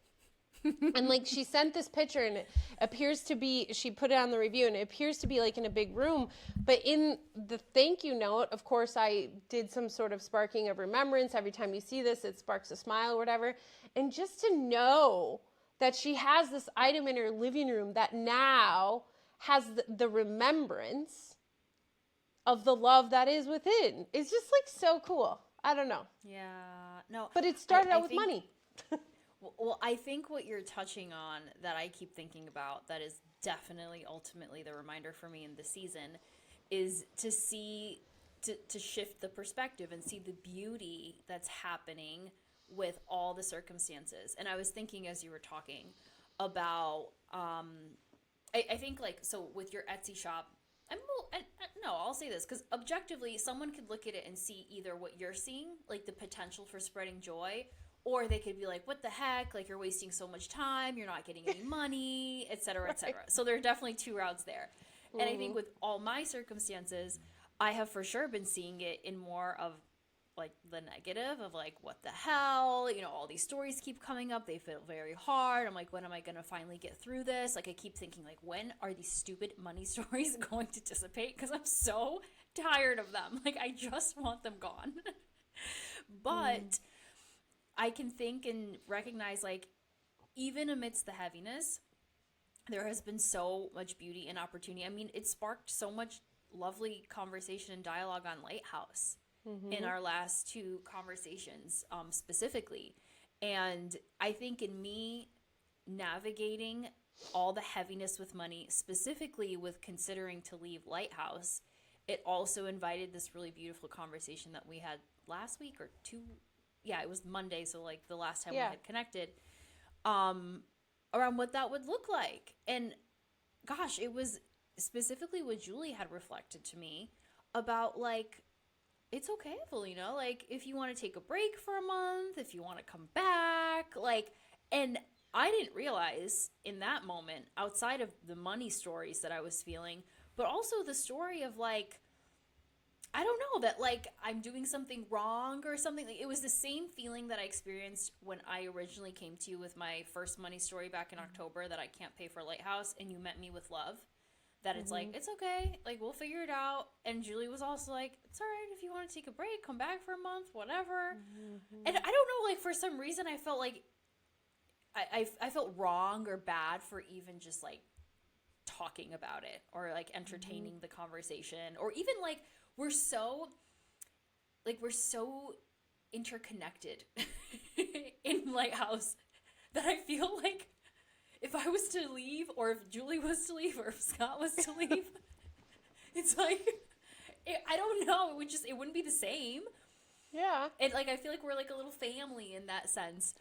And like, she sent this picture, and it appears to be, she put it on the review, and it appears to be like in a big room. But in the thank you note, of course, I did some sort of sparking of remembrance. Every time you see this, it sparks a smile or whatever. And just to know that she has this item in her living room that now has the remembrance of the love that is within. It's just like so cool. I don't know. Yeah. No. But it started out with money. Well, I think what you're touching on that I keep thinking about, that is definitely ultimately the reminder for me in the season, is to see, to shift the perspective and see the beauty that's happening with all the circumstances. And I was thinking as you were talking about, I think like, so with your Etsy shop, no, I'll say this, because objectively, someone could look at it and see either what you're seeing, like the potential for spreading joy, or they could be like, what the heck? Like, you're wasting so much time. You're not getting any money, et cetera, et cetera. So there are definitely two routes there. And I think with all my circumstances, I have for sure been seeing it in more of like the negative of like, what the hell? All these stories keep coming up. They feel very hard. I'm like, when am I going to finally get through this? Like, I keep thinking, like, when are these stupid money stories going to dissipate? Because I'm so tired of them. Like, I just want them gone. But I can think and recognize, like, even amidst the heaviness, there has been so much beauty and opportunity. I mean, it sparked so much lovely conversation and dialogue on Lighthouse in our last two conversations, specifically. And I think in me navigating all the heaviness with money, specifically with considering to leave Lighthouse, it also invited this really beautiful conversation that we had last week or two. Yeah, it was Monday, so like the last time we had connected, around what that would look like. And gosh, it was specifically what Julie had reflected to me about, like, it's okay, Ewelina, like, if you want to take a break for a month, if you want to come back, like, and I didn't realize in that moment, outside of the money stories that I was feeling, but also the story of, like, I don't know, that, like, I'm doing something wrong or something. Like, it was the same feeling that I experienced when I originally came to you with my first money story back in October, that I can't pay for Lighthouse, and you met me with love. That it's like, it's okay, like, we'll figure it out. And Julie was also like, it's all right if you want to take a break, come back for a month, whatever. And I don't know, like, for some reason I felt like I felt wrong or bad for even just, like, talking about it or, like, entertaining the conversation, or even, like, we're so interconnected in Lighthouse that I feel like if I was to leave, or if Julie was to leave, or if Scott was to leave, it's like, I don't know, it wouldn't be the same. Yeah. And, like, I feel like we're like a little family in that sense.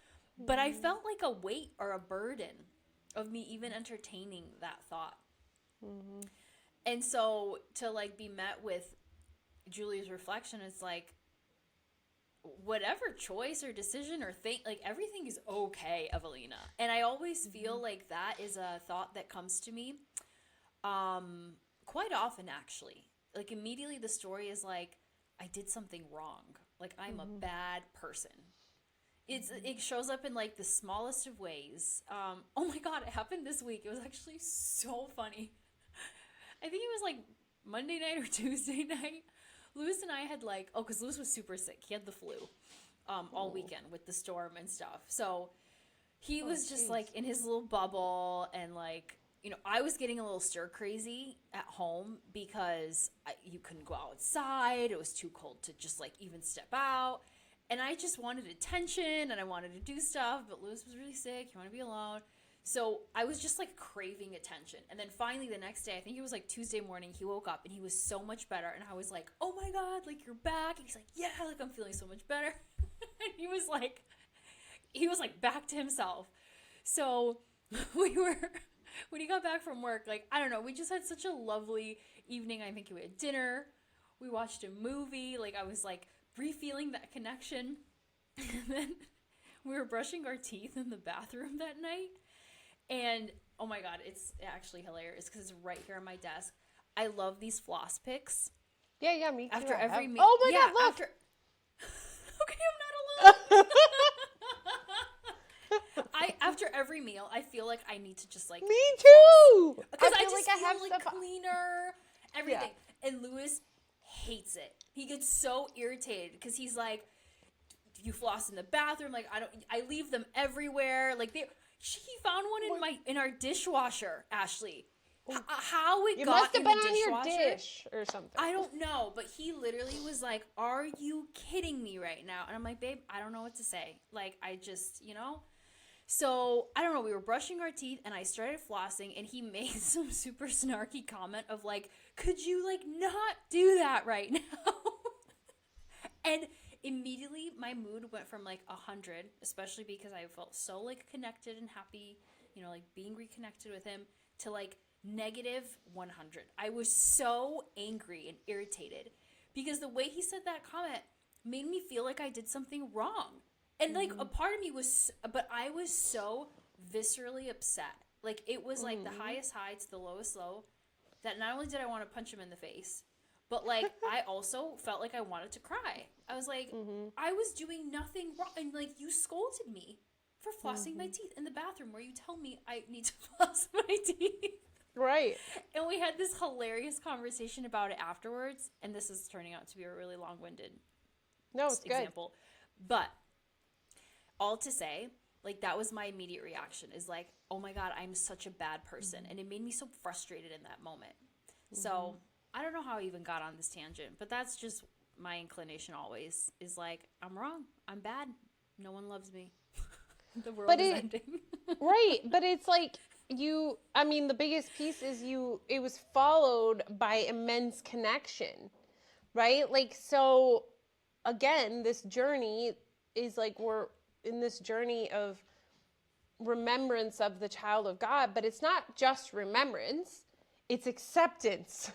But I felt like a weight or a burden of me even entertaining that thought. And so to, like, be met with Julie's reflection, it's like, whatever choice or decision or thing, like, everything is okay, Ewelina. And I always feel like that is a thought that comes to me quite often, actually. Like, immediately the story is like, I did something wrong. Like, I'm a bad person. It shows up in, like, the smallest of ways. Oh my God, it happened this week. It was actually so funny. I think it was like Monday night or Tuesday night. Lewis and I had, like, because Lewis was super sick. He had the flu all weekend with the storm and stuff. So he was just, like, in his little bubble, and, like, I was getting a little stir crazy at home because you couldn't go outside. It was too cold to just, like, even step out. And I just wanted attention, and I wanted to do stuff, but Lewis was really sick. He wanted to be alone. So I was just like craving attention. And then finally the next day, I think it was like Tuesday morning, he woke up and he was so much better. And I was like, oh my God, like you're back. And he's like, yeah, like I'm feeling so much better. And he was like back to himself. So when he got back from work, like, I don't know, we just had such a lovely evening. I think we had dinner. We watched a movie. Like I was like re-feeling that connection. And then we were brushing our teeth in the bathroom that night. And oh my God, it's actually hilarious because it's right here on my desk. I love these floss picks. Yeah, me too. After every meal. Oh my God, look. Okay, I'm not alone. After every meal, I feel like I need to just like. Me too. Because I just feel like cleaner, everything. Yeah. And Lewis hates it. He gets so irritated because he's like, you floss in the bathroom. Like I leave them everywhere. Like he found one in our dishwasher, Ashley. How it got in the dishwasher? It must have been on your dish or something. I don't know, but he literally was like, "Are you kidding me right now?" And I'm like, "Babe, I don't know what to say. Like, I just, you know." So I don't know. We were brushing our teeth, and I started flossing, and he made some super snarky comment of like, "Could you like not do that right now?" And immediately my mood went from like 100, especially because I felt so like connected and happy, you know, like being reconnected with him, to like negative 100. I was so angry and irritated because the way he said that comment made me feel like I did something wrong. And like a part of me but I was so viscerally upset. Like it was like the highest high to the lowest low, that not only did I want to punch him in the face, but like I also felt like I wanted to cry. I was like, I was doing nothing wrong. And like you scolded me for flossing my teeth in the bathroom where you tell me I need to floss my teeth. Right. And we had this hilarious conversation about it afterwards. And this is turning out to be a really long-winded example. Good. But all to say, like that was my immediate reaction, is like, oh my God, I'm such a bad person. And it made me so frustrated in that moment. So I don't know how I even got on this tangent, but that's just my inclination always, is like, I'm wrong. I'm bad. No one loves me. The world is ending. Right. But it's like the biggest piece is it was followed by immense connection, right? Like, so again, this journey is like, we're in this journey of remembrance of the child of God, but it's not just remembrance. It's acceptance.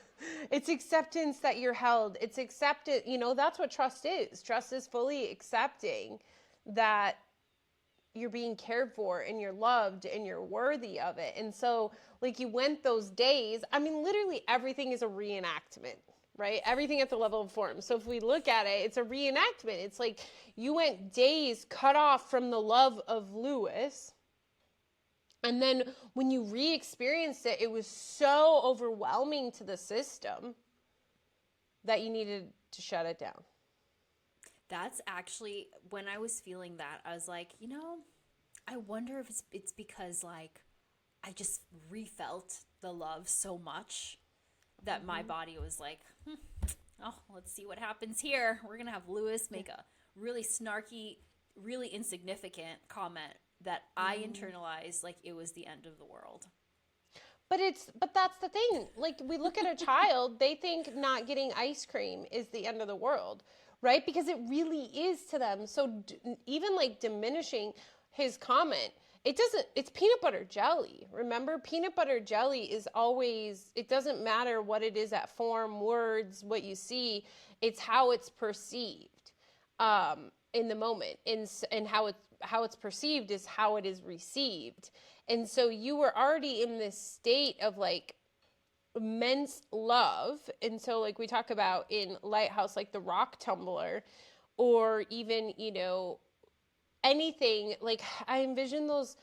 It's acceptance that you're held. It's acceptance. That's what trust is. Trust is fully accepting that you're being cared for and you're loved and you're worthy of it. And so like you went those days, literally everything is a reenactment, right? Everything at the level of form. So if we look at it, it's a reenactment. It's like you went days cut off from the love of Lewis. And then when you re-experienced it, it was so overwhelming to the system that you needed to shut it down. That's actually, when I was feeling that, I was like, I wonder if it's because like I just refelt the love so much that my body was like, let's see what happens here. We're going to have Lewis make a really snarky, really insignificant comment that I internalized like it was the end of the world. But that's the thing. Like we look at a child, they think not getting ice cream is the end of the world, right? Because it really is to them. So even like diminishing his comment, it's peanut butter jelly. Remember, peanut butter jelly is always, it doesn't matter what it is at form, words, what you see, it's how it's perceived in the moment. And how it's perceived is how it is received. And so you were already in this state of like immense love. And so like we talk about in Lighthouse, like the rock tumbler, or even, anything, like I envision those,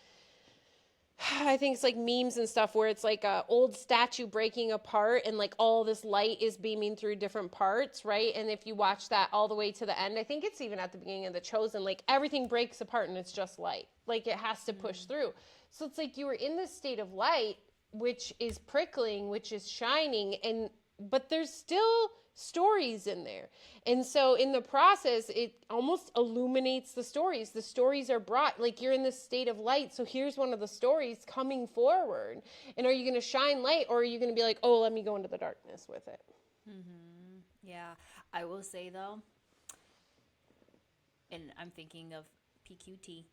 I think it's like memes and stuff where it's like a old statue breaking apart and like all this light is beaming through different parts, right? And if you watch that all the way to the end, I think it's even at the beginning of The Chosen, like everything breaks apart and it's just light. Like it has to push through. So it's like you were in this state of light, which is prickling, which is shining, but there's still stories in there. And so in the process, it almost illuminates the stories. The stories are brought, like you're in this state of light. So here's one of the stories coming forward. And are you going to shine light, or are you going to be like, oh, let me go into the darkness with it? Mm-hmm. Yeah. I will say though, and I'm thinking of PQT,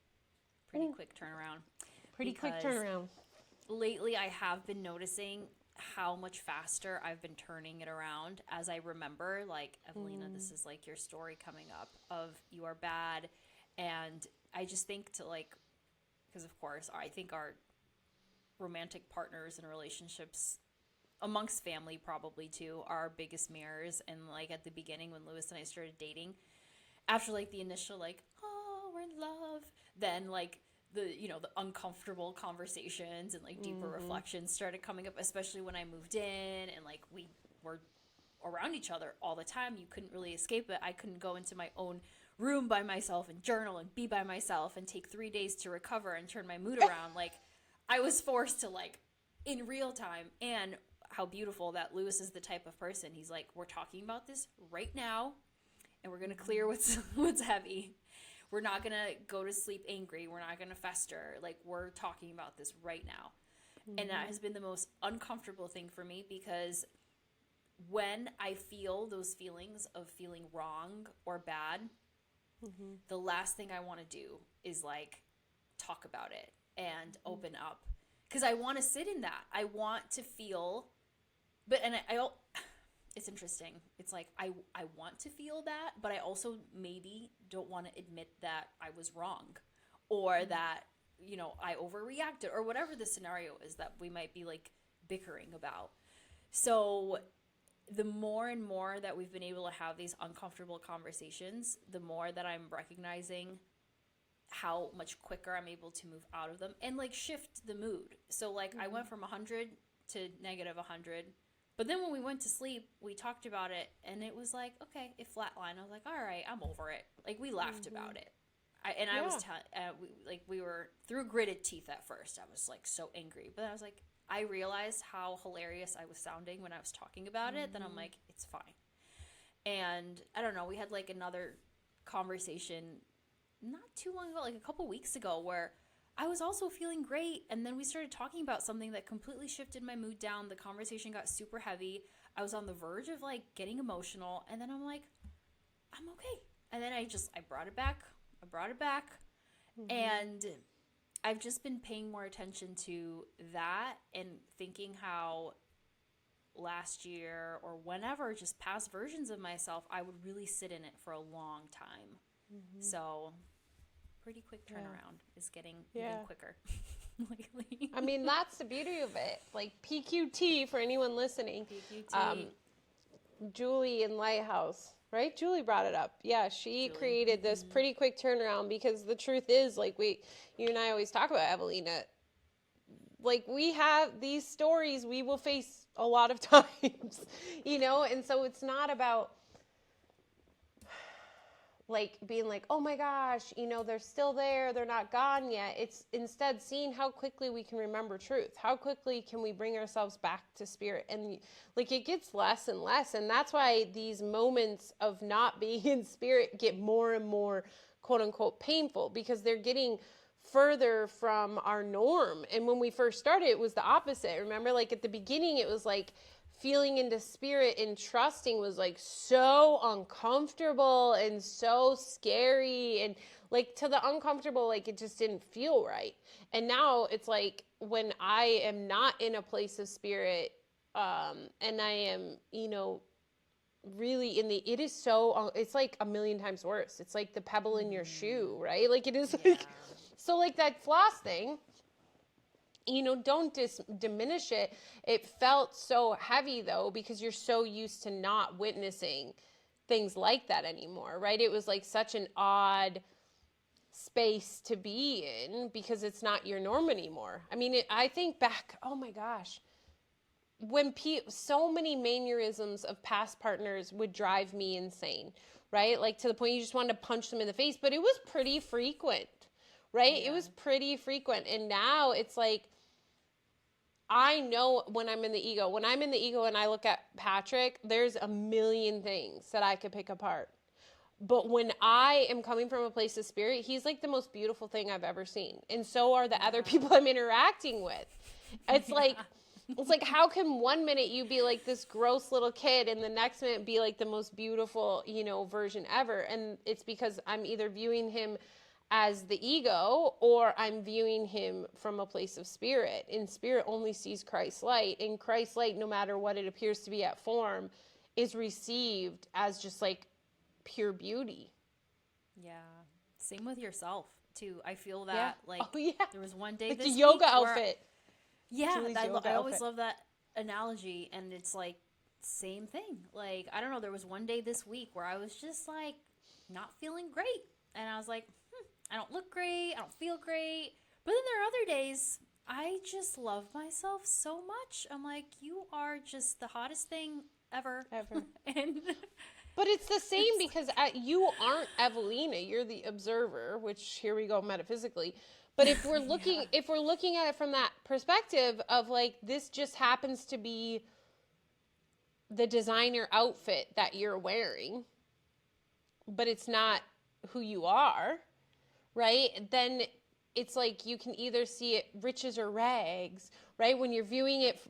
pretty quick turnaround. Pretty quick turnaround. Lately, I have been noticing how much faster I've been turning it around as I remember, like, Ewelina, this is like your story coming up of you are bad. And I just think to like, because of course, I think our romantic partners and relationships amongst family probably too are our biggest mirrors. And like at the beginning when Lewis and I started dating, after like the initial like, oh, we're in love, then like the uncomfortable conversations and like deeper reflections started coming up, especially when I moved in and like we were around each other all the time. You couldn't really escape it. I couldn't go into my own room by myself and journal and be by myself and take 3 days to recover and turn my mood around. Like I was forced to like in real time. And how beautiful that Lewis is the type of person. He's like, we're talking about this right now and we're going to clear what's heavy. We're not going to go to sleep angry. We're not going to fester. Like, we're talking about this right now. And that has been the most uncomfortable thing for me, because when I feel those feelings of feeling wrong or bad, the last thing I want to do is, like, talk about it and open up. Because I want to sit in that. I want to feel... But, and I it's interesting. It's like I want to feel that, but I also maybe don't want to admit that I was wrong, or that, I overreacted, or whatever the scenario is that we might be like bickering about. So the more and more that we've been able to have these uncomfortable conversations, the more that I'm recognizing how much quicker I'm able to move out of them and like shift the mood. So like I went from 100 to negative 100. But then when we went to sleep, we talked about it, and it was like, okay, it flatlined. I was like, all right, I'm over it. Like, we laughed about it. I was we were through gritted teeth at first. I was, like, so angry. But I was like, I realized how hilarious I was sounding when I was talking about it. Then I'm like, it's fine. And I don't know, we had, like, another conversation not too long ago, like a couple weeks ago, where I was also feeling great, and then we started talking about something that completely shifted my mood down. The conversation got super heavy. I was on the verge of like getting emotional, and then I'm like, I'm okay. And then I brought it back. And I've just been paying more attention to that and thinking how last year or whenever, just past versions of myself, I would really sit in it for a long time. So pretty quick turnaround is getting even quicker lately. I mean, that's the beauty of it. Like PQT, for anyone listening. PQT. Julie in Lighthouse, right? Julie brought it up. Yeah, she created this pretty quick turnaround, because the truth is, like you and I always talk about, Ewelina, like we have these stories we will face a lot of times, and so it's not about like being like, oh my gosh, they're still there, they're not gone yet. It's instead seeing how quickly we can remember truth. How quickly can we bring ourselves back to spirit? And like it gets less and less. And that's why these moments of not being in spirit get more and more quote unquote painful, because they're getting further from our norm. And when we first started, it was the opposite. Remember, like at the beginning, it was like feeling into spirit and trusting was like so uncomfortable and so scary, and like to the uncomfortable, like it just didn't feel right. And now it's like when I am not in a place of spirit, and I am, really it is so, it's like a million times worse. It's like the pebble in your shoe, right? Like it is like, so like that floss thing, don't diminish it. It felt so heavy though, because you're so used to not witnessing things like that anymore, right? It was like such an odd space to be in, because it's not your norm anymore. I mean, I think back, oh my gosh, when so many mannerisms of past partners would drive me insane, right? Like to the point you just wanted to punch them in the face, but it was pretty frequent, right? Yeah. It was pretty frequent. And now it's like, I know when I'm in the ego. When I'm in the ego and I look at Patrick, there's a million things that I could pick apart. But when I am coming from a place of spirit, he's like the most beautiful thing I've ever seen. And so are the other people I'm interacting with. It's like, it's like, how can one minute you be like this gross little kid and the next minute be like the most beautiful, version ever? And it's because I'm either viewing him as the ego or I'm viewing him from a place of spirit. And spirit only sees Christ's light. And Christ's light, no matter what it appears to be at form, is received as just like pure beauty. Yeah. Same with yourself too. I feel that there was one day like this the yoga week outfit. I always love that analogy, and it's like same thing. Like, I don't know, there was one day this week where I was just like not feeling great, and I was like, I don't look great, I don't feel great. But then there are other days I just love myself so much. I'm like, you are just the hottest thing ever. And but it's the same because you aren't Ewelina, you're the observer, which here we go metaphysically. But if we're looking if we're looking at it from that perspective of like, this just happens to be the designer outfit that you're wearing, but it's not who you are, right? Then it's like you can either see it riches or rags, right? When you're viewing it,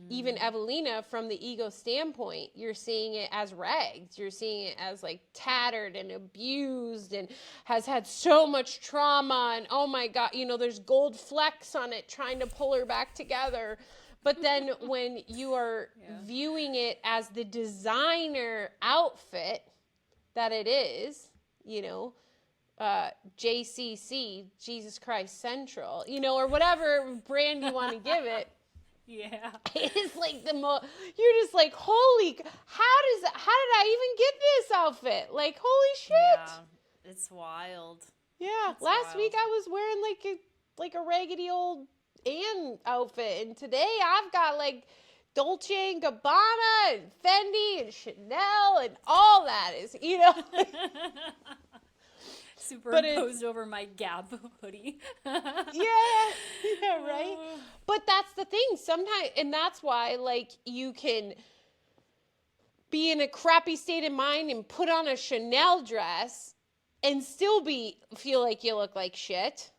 even Ewelina, from the ego standpoint, you're seeing it as rags. You're seeing it as like tattered and abused and has had so much trauma. And oh my God, there's gold flecks on it trying to pull her back together. But then when you are viewing it as the designer outfit that it is, JCC, Jesus Christ Central, or whatever brand you want to give it. Yeah. It's like you're just like, holy, how did I even get this outfit? Like, holy shit. Yeah, it's wild. Yeah. It's Last wild. week I was wearing like a raggedy old Anne outfit, and today I've got like Dolce and Gabbana and Fendi and Chanel and all that is, Superimposed over my Gap hoodie. yeah, right? But that's the thing. Sometimes, and that's why, like, you can be in a crappy state of mind and put on a Chanel dress and still feel like you look like shit.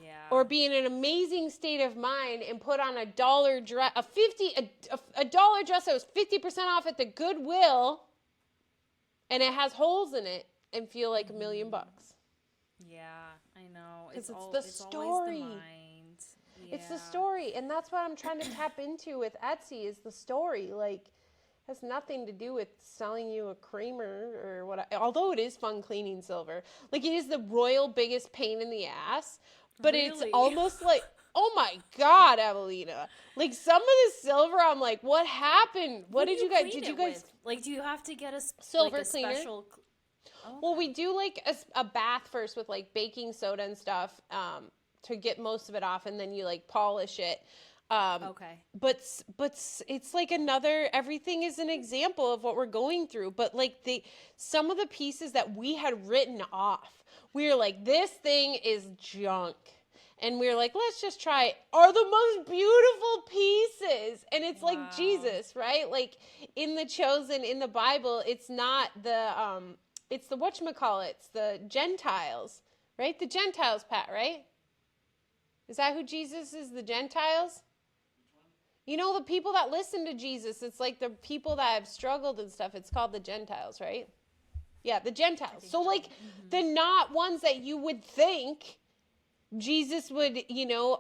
Yeah. Or be in an amazing state of mind and put on a dollar dress, a dollar dress that was 50% off at the Goodwill, and it has holes in it, and feel like $1 million. Yeah, I know. It's the It's story. always the mind. Yeah. It's the story, and that's what I'm trying to tap into with Etsy is the story. Like, it has nothing to do with selling you a creamer or what. Although it is fun cleaning silver, like it is the royal biggest pain in the ass. But Really? It's almost like, oh my God, Ewelina! Like some of the silver, I'm like, what happened? What did you guys? Did you guys with? Like? Do you have to get a silver a cleaner? Special... Okay. Well, we do like a bath first with like baking soda and stuff to get most of it off, and then you like polish it. Okay. But it's like everything is an example of what we're going through. But like some of the pieces that we had written off, we were like, this thing is junk. And we were like, let's just try it, are the most beautiful pieces. And it's like Jesus, right? Like in the Chosen, in the Bible, it's not it's the whatchamacallit, it's the Gentiles, right? The Gentiles, Pat, right? Is that who Jesus is, the Gentiles? The people that listen to Jesus, it's like the people that have struggled and stuff. It's called the Gentiles, right? Yeah, the Gentiles. So like the not ones that you would think Jesus would,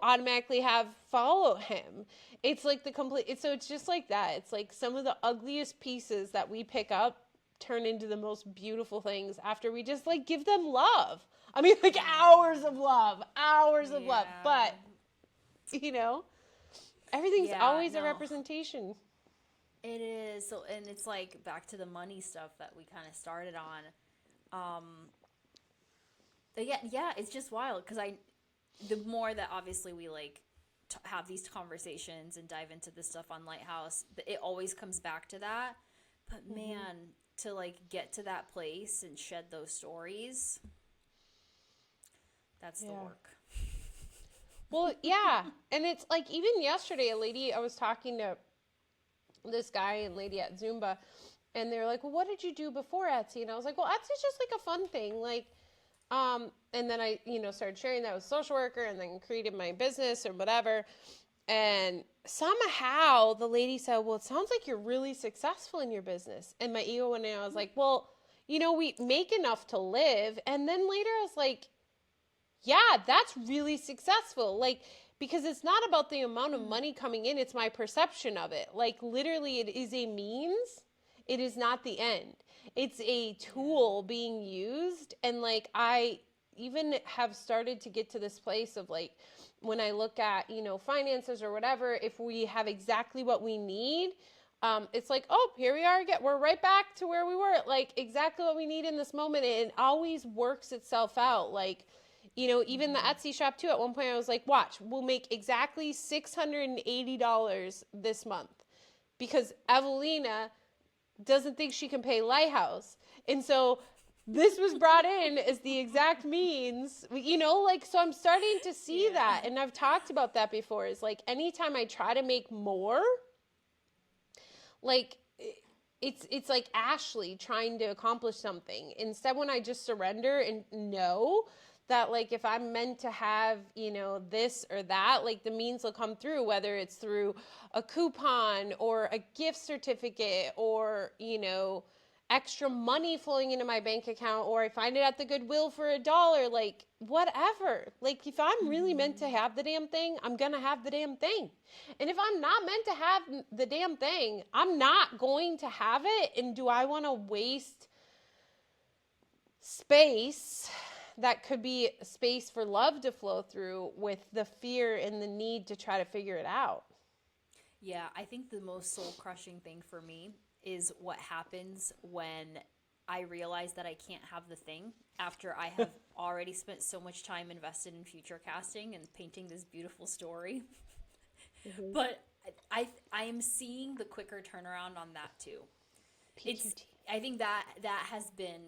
automatically have follow him. It's like so it's just like that. It's like some of the ugliest pieces that we pick up turn into the most beautiful things after we just like give them love. I mean, like hours of love. But, everything's always a representation. It is. So, and it's like back to the money stuff that we kind of started on. Yeah, it's just wild because the more that obviously we like have these conversations and dive into this stuff on Lighthouse, it always comes back to that. But man, to like get to that place and shed those stories, that's the work. Well, yeah. And it's like, even yesterday, I was talking to this guy and lady at Zumba, and they were like, well, what did you do before Etsy? And I was like, well, Etsy's just like a fun thing. Like, and then I, started sharing that with social worker and then created my business or whatever. And somehow the lady said, well, it sounds like you're really successful in your business. And my ego went in. I was like, well, we make enough to live. And then later I was like, yeah, that's really successful. Like, because it's not about the amount of money coming in, it's my perception of it. Like, literally, it is a means, it is not the end. It's a tool being used. And like, I even have started to get to this place of like, when I look at, finances or whatever, if we have exactly what we need, it's like, oh, here we are again. We're right back to where we were, like exactly what we need in this moment. And it always works itself out. Like, even the Etsy shop too, at one point I was like, watch, we'll make exactly $680 this month because Ewelina doesn't think she can pay Lighthouse. And so this was brought in as the exact means, so I'm starting to see that. And I've talked about that before, is like, anytime I try to make more, like, it's like Ashley trying to accomplish something. Instead, when I just surrender and know that, like, if I'm meant to have, this or that, like, the means will come through, whether it's through a coupon or a gift certificate or, extra money flowing into my bank account, or I find it at the Goodwill for $1, like, whatever. Like, if I'm really meant to have the damn thing, I'm gonna have the damn thing. And if I'm not meant to have the damn thing, I'm not going to have it. And do I want to waste space that could be space for love to flow through with the fear and the need to try to figure it out? Yeah, I think the most soul-crushing thing for me is what happens when I realize that I can't have the thing after I have already spent so much time invested in future casting and painting this beautiful story. But I am seeing the quicker turnaround on that too. I think that has been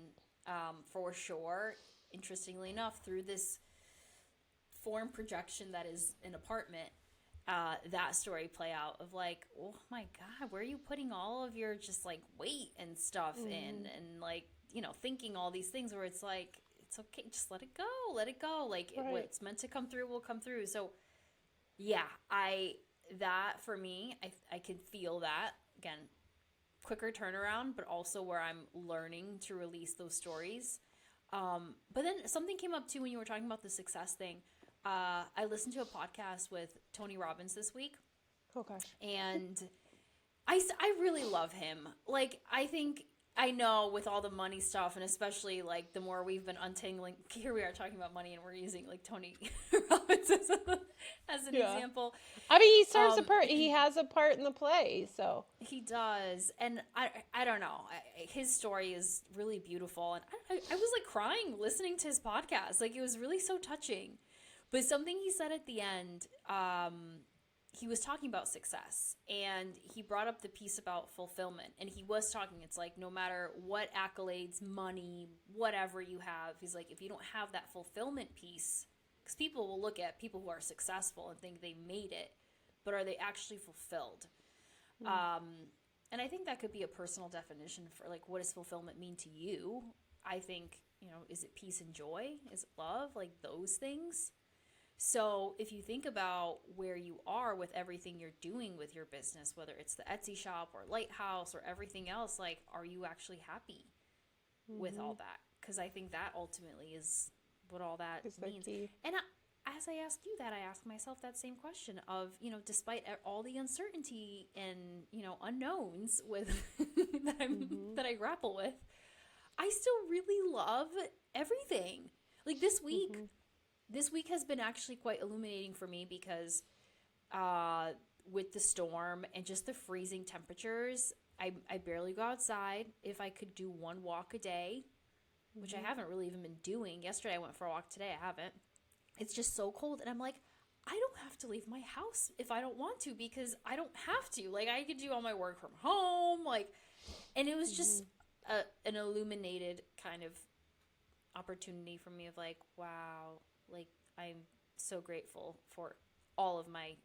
for sure, interestingly enough, through this form projection that is an apartment, that story play out of like, oh my God, where are you putting all of your just like weight and stuff in, and like, thinking all these things where it's like, it's okay, just let it go. Like, what's meant to come through will come through. So yeah, that for me, I can feel that again, quicker turnaround, but also where I'm learning to release those stories. But then something came up too when you were talking about the success thing. I listened to a podcast with Tony Robbins this week. Oh gosh. And I really love him. Like, I know with all the money stuff, and especially like the more we've been untangling, here we are talking about money and we're using like Tony Robbins as an example. I mean, he serves a part, he has a part in the play, so. He does. And I don't know. His story is really beautiful. And I was like crying listening to his podcast. Like, it was really so touching. But something he said at the end, he was talking about success, and he brought up the piece about fulfillment. And he was talking, it's like, no matter what accolades, money, whatever you have, he's like, if you don't have that fulfillment piece, because people will look at people who are successful and think they made it, but are they actually fulfilled? And I think that could be a personal definition for like, what does fulfillment mean to you? I think, is it peace and joy? Is it love? Like, those things. So if you think about where you are with everything you're doing with your business, whether it's the Etsy shop or Lighthouse or everything else, like, are you actually happy with all that? Because I think that ultimately is what all that means. And as I ask you that, I ask myself that same question of, despite all the uncertainty and, unknowns with that I grapple with, I still really love everything. Like, this week has been actually quite illuminating for me because with the storm and just the freezing temperatures, I barely go outside. If I could do one walk a day, which I haven't really even been doing. Yesterday I went for a walk, today I haven't. It's just so cold, and I'm like, I don't have to leave my house if I don't want to, because I don't have to. Like, I could do all my work from home, like, and it was just an illuminated kind of opportunity for me of like, wow, like, I'm so grateful for all of my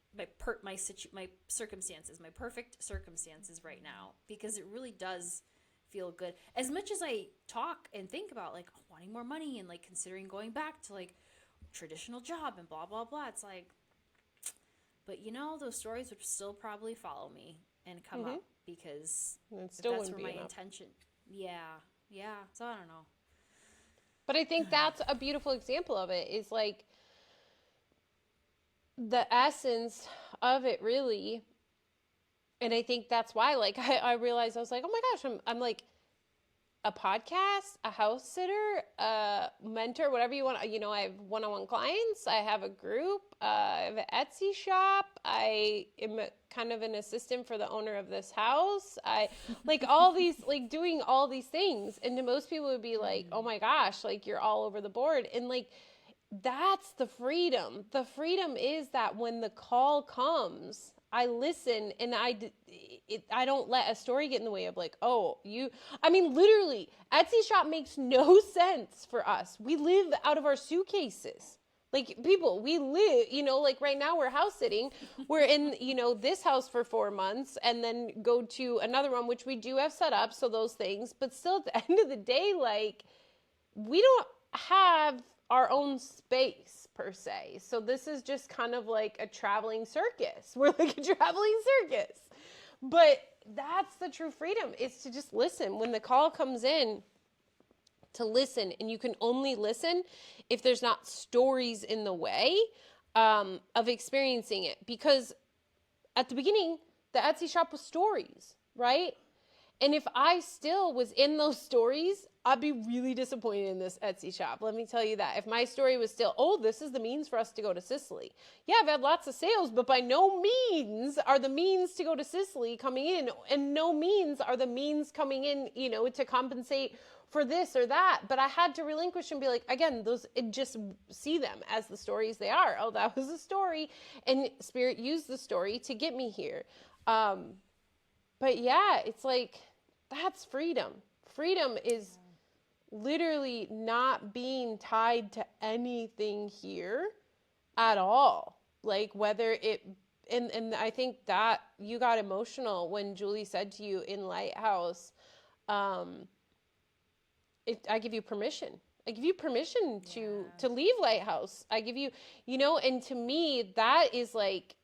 circumstances, my perfect circumstances right now, because it really does feel good. As much as I talk and think about like wanting more money and like considering going back to like traditional job and blah blah blah, it's like, but you know, those stories would still probably follow me and come up, because that's where my intention. Yeah. So I don't know. But I think that's a beautiful example of it, is like the essence of it really. And I think that's why, like, I realized, I was like, oh my gosh, I'm like a podcast, a house sitter, a mentor, whatever you want. You know, I have one-on-one clients. I have a group. I have an Etsy shop. I am kind of an assistant for the owner of this house. I like all these, like doing all these things. And to most people it would be like, oh my gosh, like you're all over the board. And like, that's the freedom. The freedom is that when the call comes, I listen, and I don't let a story get in the way of like, I mean, literally, Etsy shop makes no sense for us. We live out of our suitcases. Like, people, we live, you know, like right now we're house sitting. We're in, you know, this house for 4 months and then go to another one, which we do have set up. So those things, but still at the end of the day, like, we don't have our own space per se. So this is just kind of like a traveling circus. We're like a traveling circus. But that's the true freedom, is to just listen. When the call comes in, to listen. And you can only listen if there's not stories in the way of experiencing it. Because at the beginning, the Etsy shop was stories, right? And if I still was in those stories, I'd be really disappointed in this Etsy shop. Let me tell you that. If my story was still, this is the means for us to go to Sicily. Yeah, I've had lots of sales, but by no means are the means to go to Sicily coming in. And no means are the means coming in, you know, to compensate for this or that. But I had to relinquish and be like, again, just see them as the stories they are. Oh, that was a story. And Spirit used the story to get me here. But yeah, it's like, that's freedom. Freedom is literally not being tied to anything here at all. Like whether it, and I think that you got emotional when Julie said to you in Lighthouse, I give you permission. I give you permission to leave Lighthouse. I give you, you know, and to me, that is like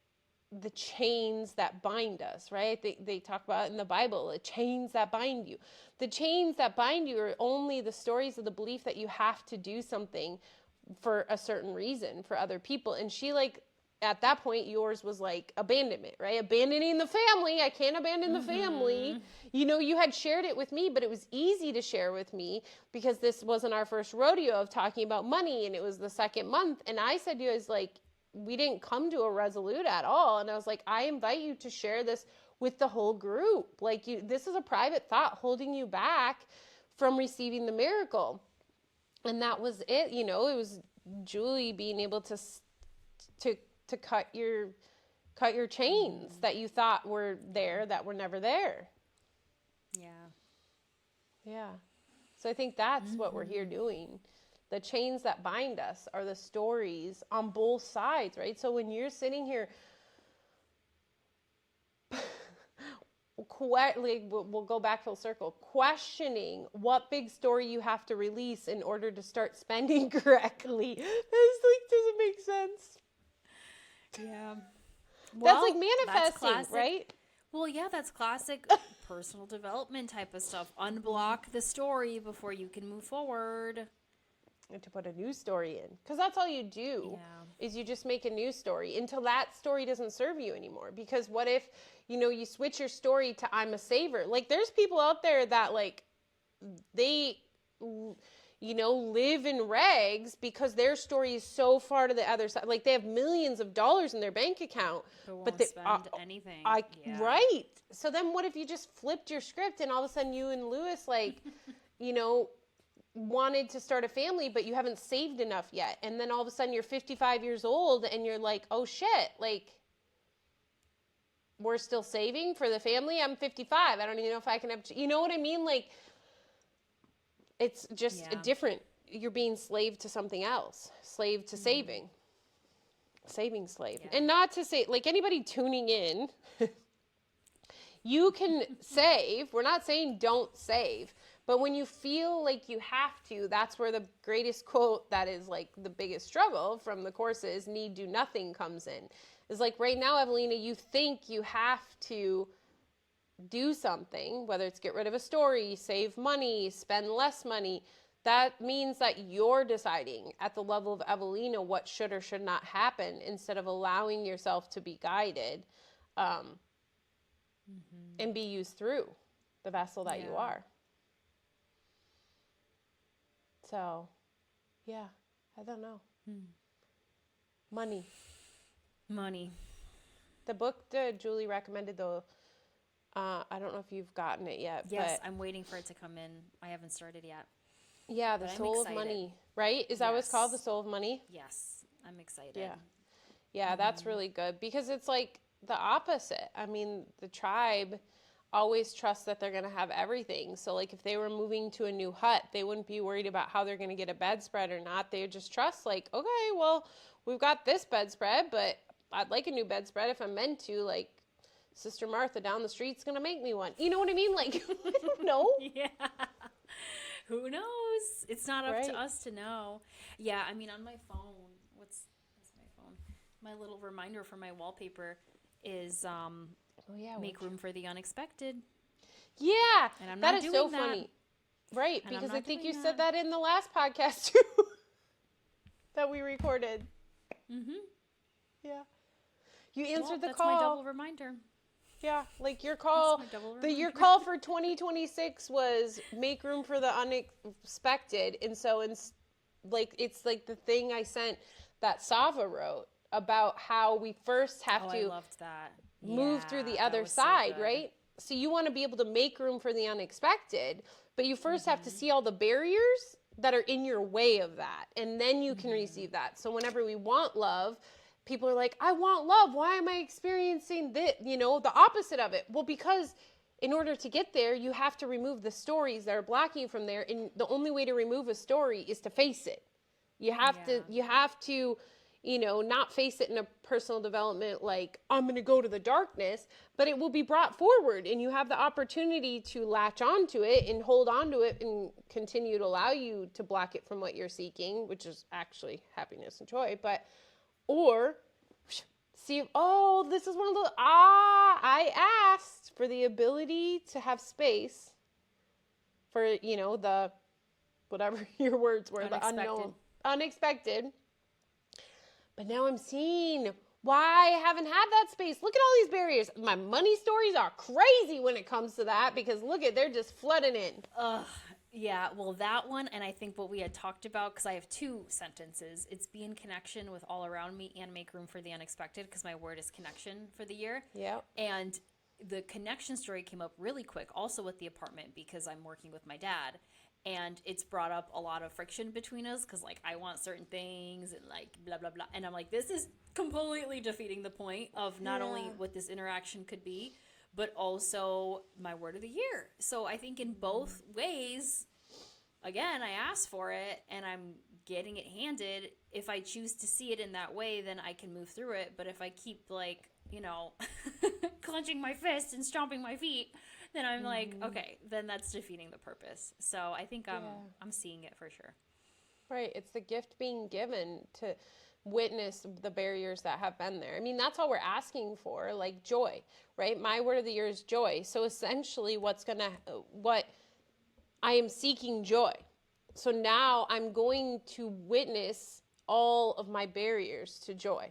the chains that bind us, right? They talk about it in the Bible, the chains that bind you. The chains that bind you are only the stories of the belief that you have to do something for a certain reason for other people. And she, like, at that point, yours was like abandonment, right? Abandoning the family. I can't abandon the family. You know, you had shared it with me, but it was easy to share with me because this wasn't our first rodeo of talking about money, and it was the second month. And I said to you, I was like, we didn't come to a resolute at all. And I was like, I invite you to share this with the whole group. Like, this is a private thought holding you back from receiving the miracle. And that was it. You know, it was Julie being able to cut your chains that you thought were there, that were never there. Yeah. So I think that's what we're here doing. The chains that bind us are the stories on both sides, right? So when you're sitting here, we'll go back full circle, questioning what big story you have to release in order to start spending correctly. This like doesn't make sense. Yeah. Well, that's like manifesting, that's right? Well, yeah, that's classic personal development type of stuff. Unblock the story before you can move forward. And to put a new story in, because that's all you do is you just make a new story until that story doesn't serve you anymore. Because what if, you know, you switch your story to I'm a saver? Like, there's people out there that, like, they, you know, live in rags because their story is so far to the other side. Like, they have millions of dollars in their bank account, but they spend anything. Right. So then what if you just flipped your script and all of a sudden you and Lewis, like, you know, wanted to start a family, but you haven't saved enough yet. And then all of a sudden you're 55 years old and you're like, oh shit, like, we're still saving for the family. I'm 55. I don't even know if I can have, you know what I mean? Like, it's just a different, you're being slave to something else, slave to saving. saving slave. Yeah. And not to say, like, anybody tuning in, you can save. We're not saying don't save. But when you feel like you have to, that's where the greatest quote that is like the biggest struggle from the courses, need do nothing, comes in. Is like right now, Ewelina, you think you have to do something, whether it's get rid of a story, save money, spend less money. That means that you're deciding at the level of Ewelina what should or should not happen instead of allowing yourself to be guided and be used through the vessel that you are. So, yeah, I don't know. Money. The book that Julie recommended, though, I don't know if you've gotten it yet. Yes, but I'm waiting for it to come in. I haven't started yet. Yeah, The Soul of Money, right? Is that what it's called, The Soul of Money? Yes, I'm excited. Yeah, that's really good because it's like the opposite. I mean, the tribe always trusts that they're going to have everything. So like if they were moving to a new hut, they wouldn't be worried about how they're going to get a bedspread or not. They would just trust like, okay, well, we've got this bedspread, but I'd like a new bedspread if I'm meant to. Like Sister Martha down the street's going to make me one. You know what I mean? Like, I don't know. Yeah. Who knows? It's not up to us to know. Yeah, I mean, on my phone, what's my phone? My little reminder for my wallpaper is make room for the unexpected. Yeah, and I'm that not is doing so that. funny. Right, And because I'm I not think doing you that. said that in the last podcast too that we recorded. Yeah. You answered the that's call. my double reminder. Yeah, like your call, That's my double your reminder. call for 2026 was make room for the unexpected. And so it's like the thing I sent that Sava wrote about how we first have I to loved that. move through the that other was so side, good. right? So you want to be able to make room for the unexpected, but you first have to see all the barriers that are in your way of that. And then you can receive that. So whenever we want love, people are like, I want love. Why am I experiencing this? You know, the opposite of it. Well, because in order to get there, you have to remove the stories that are blocking you from there. And the only way to remove a story is to face it. You have to, you know, not face it in a personal development like, I'm going to go to the darkness, but it will be brought forward and you have the opportunity to latch onto it and hold on to it and continue to allow you to block it from what you're seeking, which is actually happiness and joy. But or see, oh, this is one of the, I asked for the ability to have space for, you know, the, whatever your words were, the unknown, unexpected. But now I'm seeing why I haven't had that space. Look at all these barriers. My money stories are crazy when it comes to that because look at, they're just flooding in. Yeah, well, that one, and I think what we had talked about, because I have two sentences. It's be in connection with all around me and make room for the unexpected, because my word is connection for the year. Yeah. And the connection story came up really quick, also with the apartment, because I'm working with my dad. And it's brought up a lot of friction between us, because, like, I want certain things, and, like, blah, blah, blah. And I'm like, this is completely defeating the point of not only what this interaction could be, but also my word of the year. So I think in both ways, again, I asked for it and I'm getting it handed. If I choose to see it in that way, then I can move through it. But if I keep like, you know, clenching my fists and stomping my feet, then I'm like, okay, then that's defeating the purpose. So I think I'm seeing it for sure. Right. It's the gift being given to witness the barriers that have been there. I mean, that's all we're asking for, like joy, right? My word of the year is joy. So essentially what I am seeking joy. So now I'm going to witness all of my barriers to joy.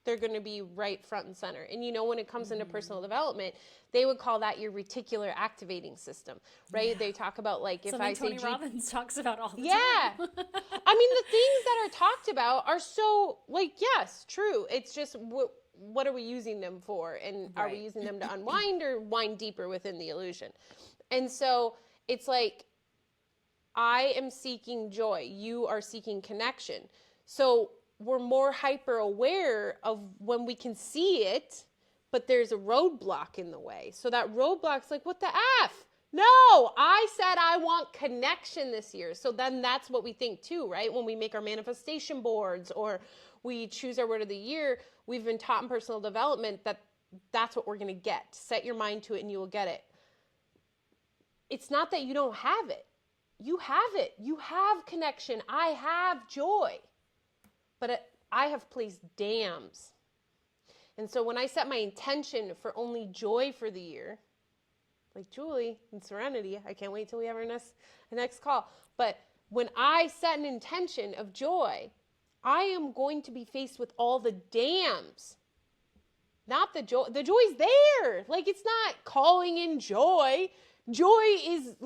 They're going to be right front and center. And you know, when it comes into personal development, they would call that your reticular activating system, right? Yeah. They talk about like if I say Tony Robbins talks about all the time. I mean, the things that are talked about are so like, yes, true. It's just what are we using them for? And are we using them to unwind or wind deeper within the illusion? And so it's like, I am seeking joy. You are seeking connection. So we're more hyper aware of when we can see it, but there's a roadblock in the way. So that roadblock's like, what the F? No, I said I want connection this year. So then that's what we think too, right? When we make our manifestation boards or we choose our word of the year, we've been taught in personal development that that's what we're going to get. Set your mind to it and you will get it. It's not that you don't have it. You have it. You have connection. I have joy. But I have placed dams. And so when I set my intention for only joy for the year, like Julie in Serenity, I can't wait till we have our next call. But when I set an intention of joy, I am going to be faced with all the dams. Not the joy. The joy's there. Like, it's not calling in joy. Joy is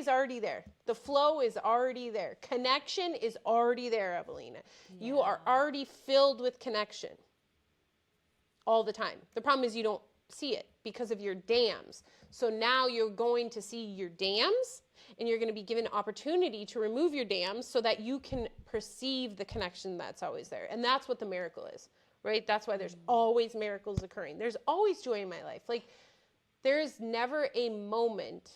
already there. The flow is already there. Connection is already there, Ewelina. Yeah. You are already filled with connection all the time. The problem is you don't see it because of your dams. So now you're going to see your dams, and you're going to be given an opportunity to remove your dams so that you can perceive the connection that's always there. And that's what the miracle is, right? That's why there's always miracles occurring. There's always joy in my life. Like, there's never a moment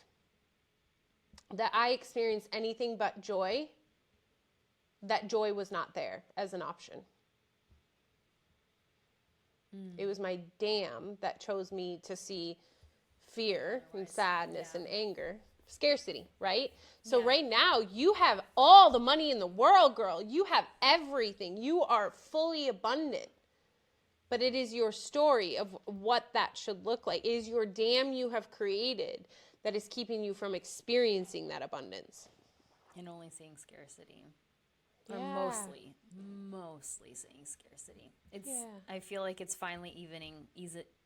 that I experienced anything but joy, that joy was not there as an option. It was my dam that chose me to see fear and sadness and anger. Scarcity, right? So right now, you have all the money in the world, girl. You have everything. You are fully abundant. But it is your story of what that should look like. It is your dam you have created that is keeping you from experiencing that abundance. And only seeing scarcity. Yeah. Or mostly seeing scarcity. I feel like it's finally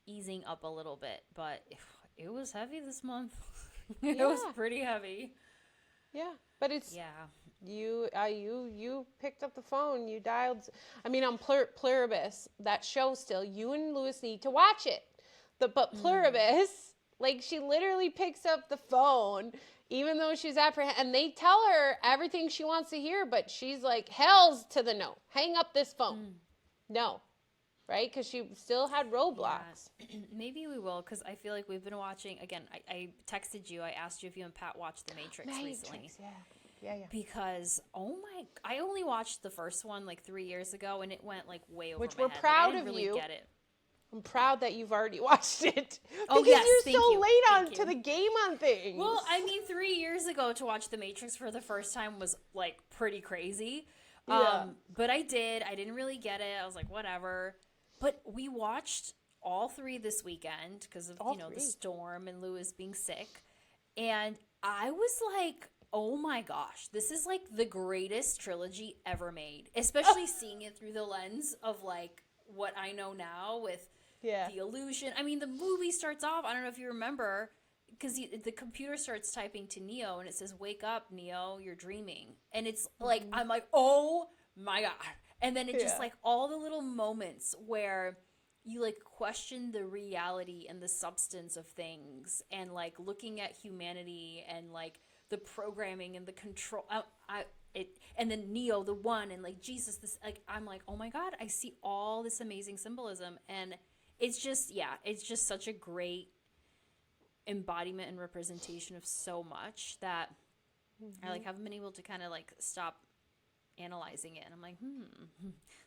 easing up a little bit, but it was heavy this month. It was pretty heavy. Yeah, but it's you picked up the phone, you dialed. I mean, on Pluribus, that show still. You and Lewis need to watch it. But Pluribus, like, she literally picks up the phone, even though she's apprehended, and they tell her everything she wants to hear, but she's like, hell's to the no. Hang up this phone. No. Right? Because she still had roadblocks. Yeah. Maybe we will, because I feel like we've been watching, again, I texted you, I asked you if you and Pat watched The Matrix recently. Yeah. Because, I only watched the first one like 3 years ago, and it went like way over Which my we're head. proud I didn't of really you. get it. I'm proud that you've already watched it. Oh, because yes, you're so late on to the game on things. Well, I mean, 3 years ago to watch The Matrix for the first time was like pretty crazy. But I didn't really get it. I was like, whatever. But we watched all three this weekend because of, the storm and Lewis being sick. And I was like, oh my gosh, this is like the greatest trilogy ever made. Especially seeing it through the lens of like what I know now with the illusion. I mean, the movie starts off, I don't know if you remember, because the computer starts typing to Neo and it says, "Wake up, Neo, you're dreaming." And it's like, I'm like, oh my God. And then it just like all the little moments where you like question the reality and the substance of things and like looking at humanity and like the programming and the control. And then Neo, the one, and like Jesus, this, like, I'm like, oh my God, I see all this amazing symbolism. And it's just such a great embodiment and representation of so much that I like haven't been able to kind of like stop analyzing it. And I'm like,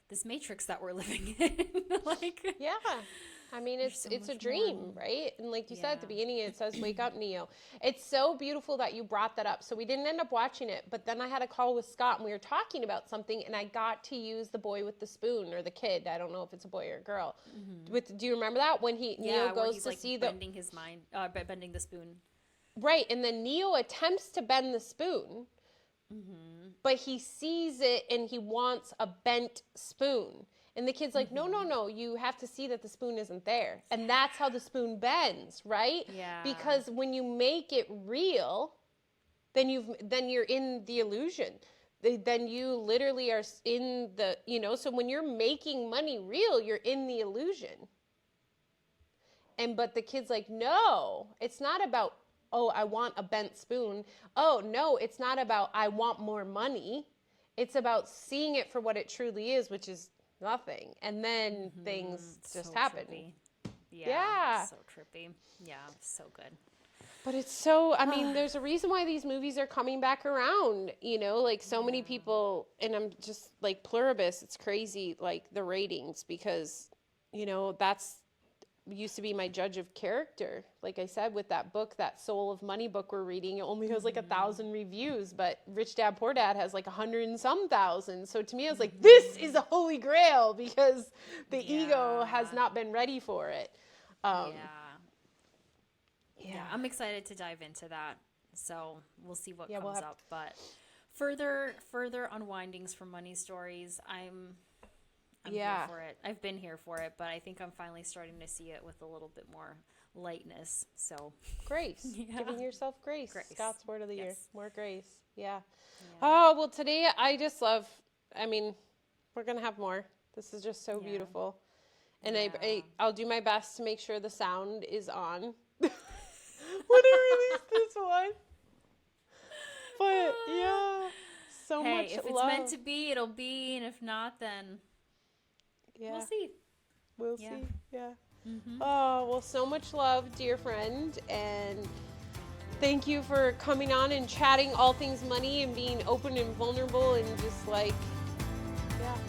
this matrix that we're living in. Like, yeah. I mean, it's a dream, right? And like you said at the beginning, it says, "Wake up, Neo." It's so beautiful that you brought that up. So we didn't end up watching it, but then I had a call with Scott and we were talking about something and I got to use the boy with the spoon, or the kid. I don't know if it's a boy or a girl. Do you remember that? When Neo goes to like see bending his mind, bending the spoon. Right. And then Neo attempts to bend the spoon, but he sees it and he wants a bent spoon. And the kid's like, no, you have to see that the spoon isn't there. And that's how the spoon bends, right? Yeah. Because when you make it real, then you're in the illusion. Then you literally are in the, so when you're making money real, you're in the illusion. But the kid's like, no, it's not about, oh, I want a bent spoon. Oh, no, it's not about I want more money. It's about seeing it for what it truly is, which is nothing. And then things just happen. Trippy. Yeah. So trippy. Yeah, so good. But it's so, I mean, there's a reason why these movies are coming back around, you know, like so many people, and I'm just like pluribus, it's crazy, like the ratings, because, you know, that's used to be my judge of character. Like I said, with that book, that Soul of Money book we're reading, it only has like 1,000 reviews, but Rich Dad Poor Dad has like 100 and some thousand. So to me, I was like, this is a holy grail because the ego has not been ready for it. Yeah, I'm excited to dive into that. So we'll see what comes up. But further unwindings from money stories. I'm here for it. I've been here for it, but I think I'm finally starting to see it with a little bit more lightness. So grace, giving yourself grace. Scott's word of the year, more grace. Yeah. Yeah. Oh, well, today I just love, I mean, we're going to have more. This is just so beautiful. And I'll do my best to make sure the sound is on when I release this one. But yeah, so much if it's love. meant to be, it'll be, and if not, then we'll see. We'll see. Yeah. Oh, well, so much love, dear friend, and thank you for coming on and chatting all things money and being open and vulnerable and just like, I love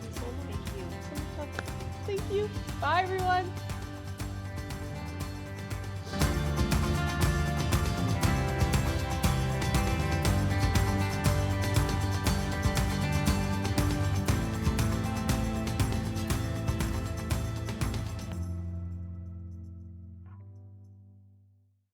you so much. Thank you. Thank you. Bye, everyone.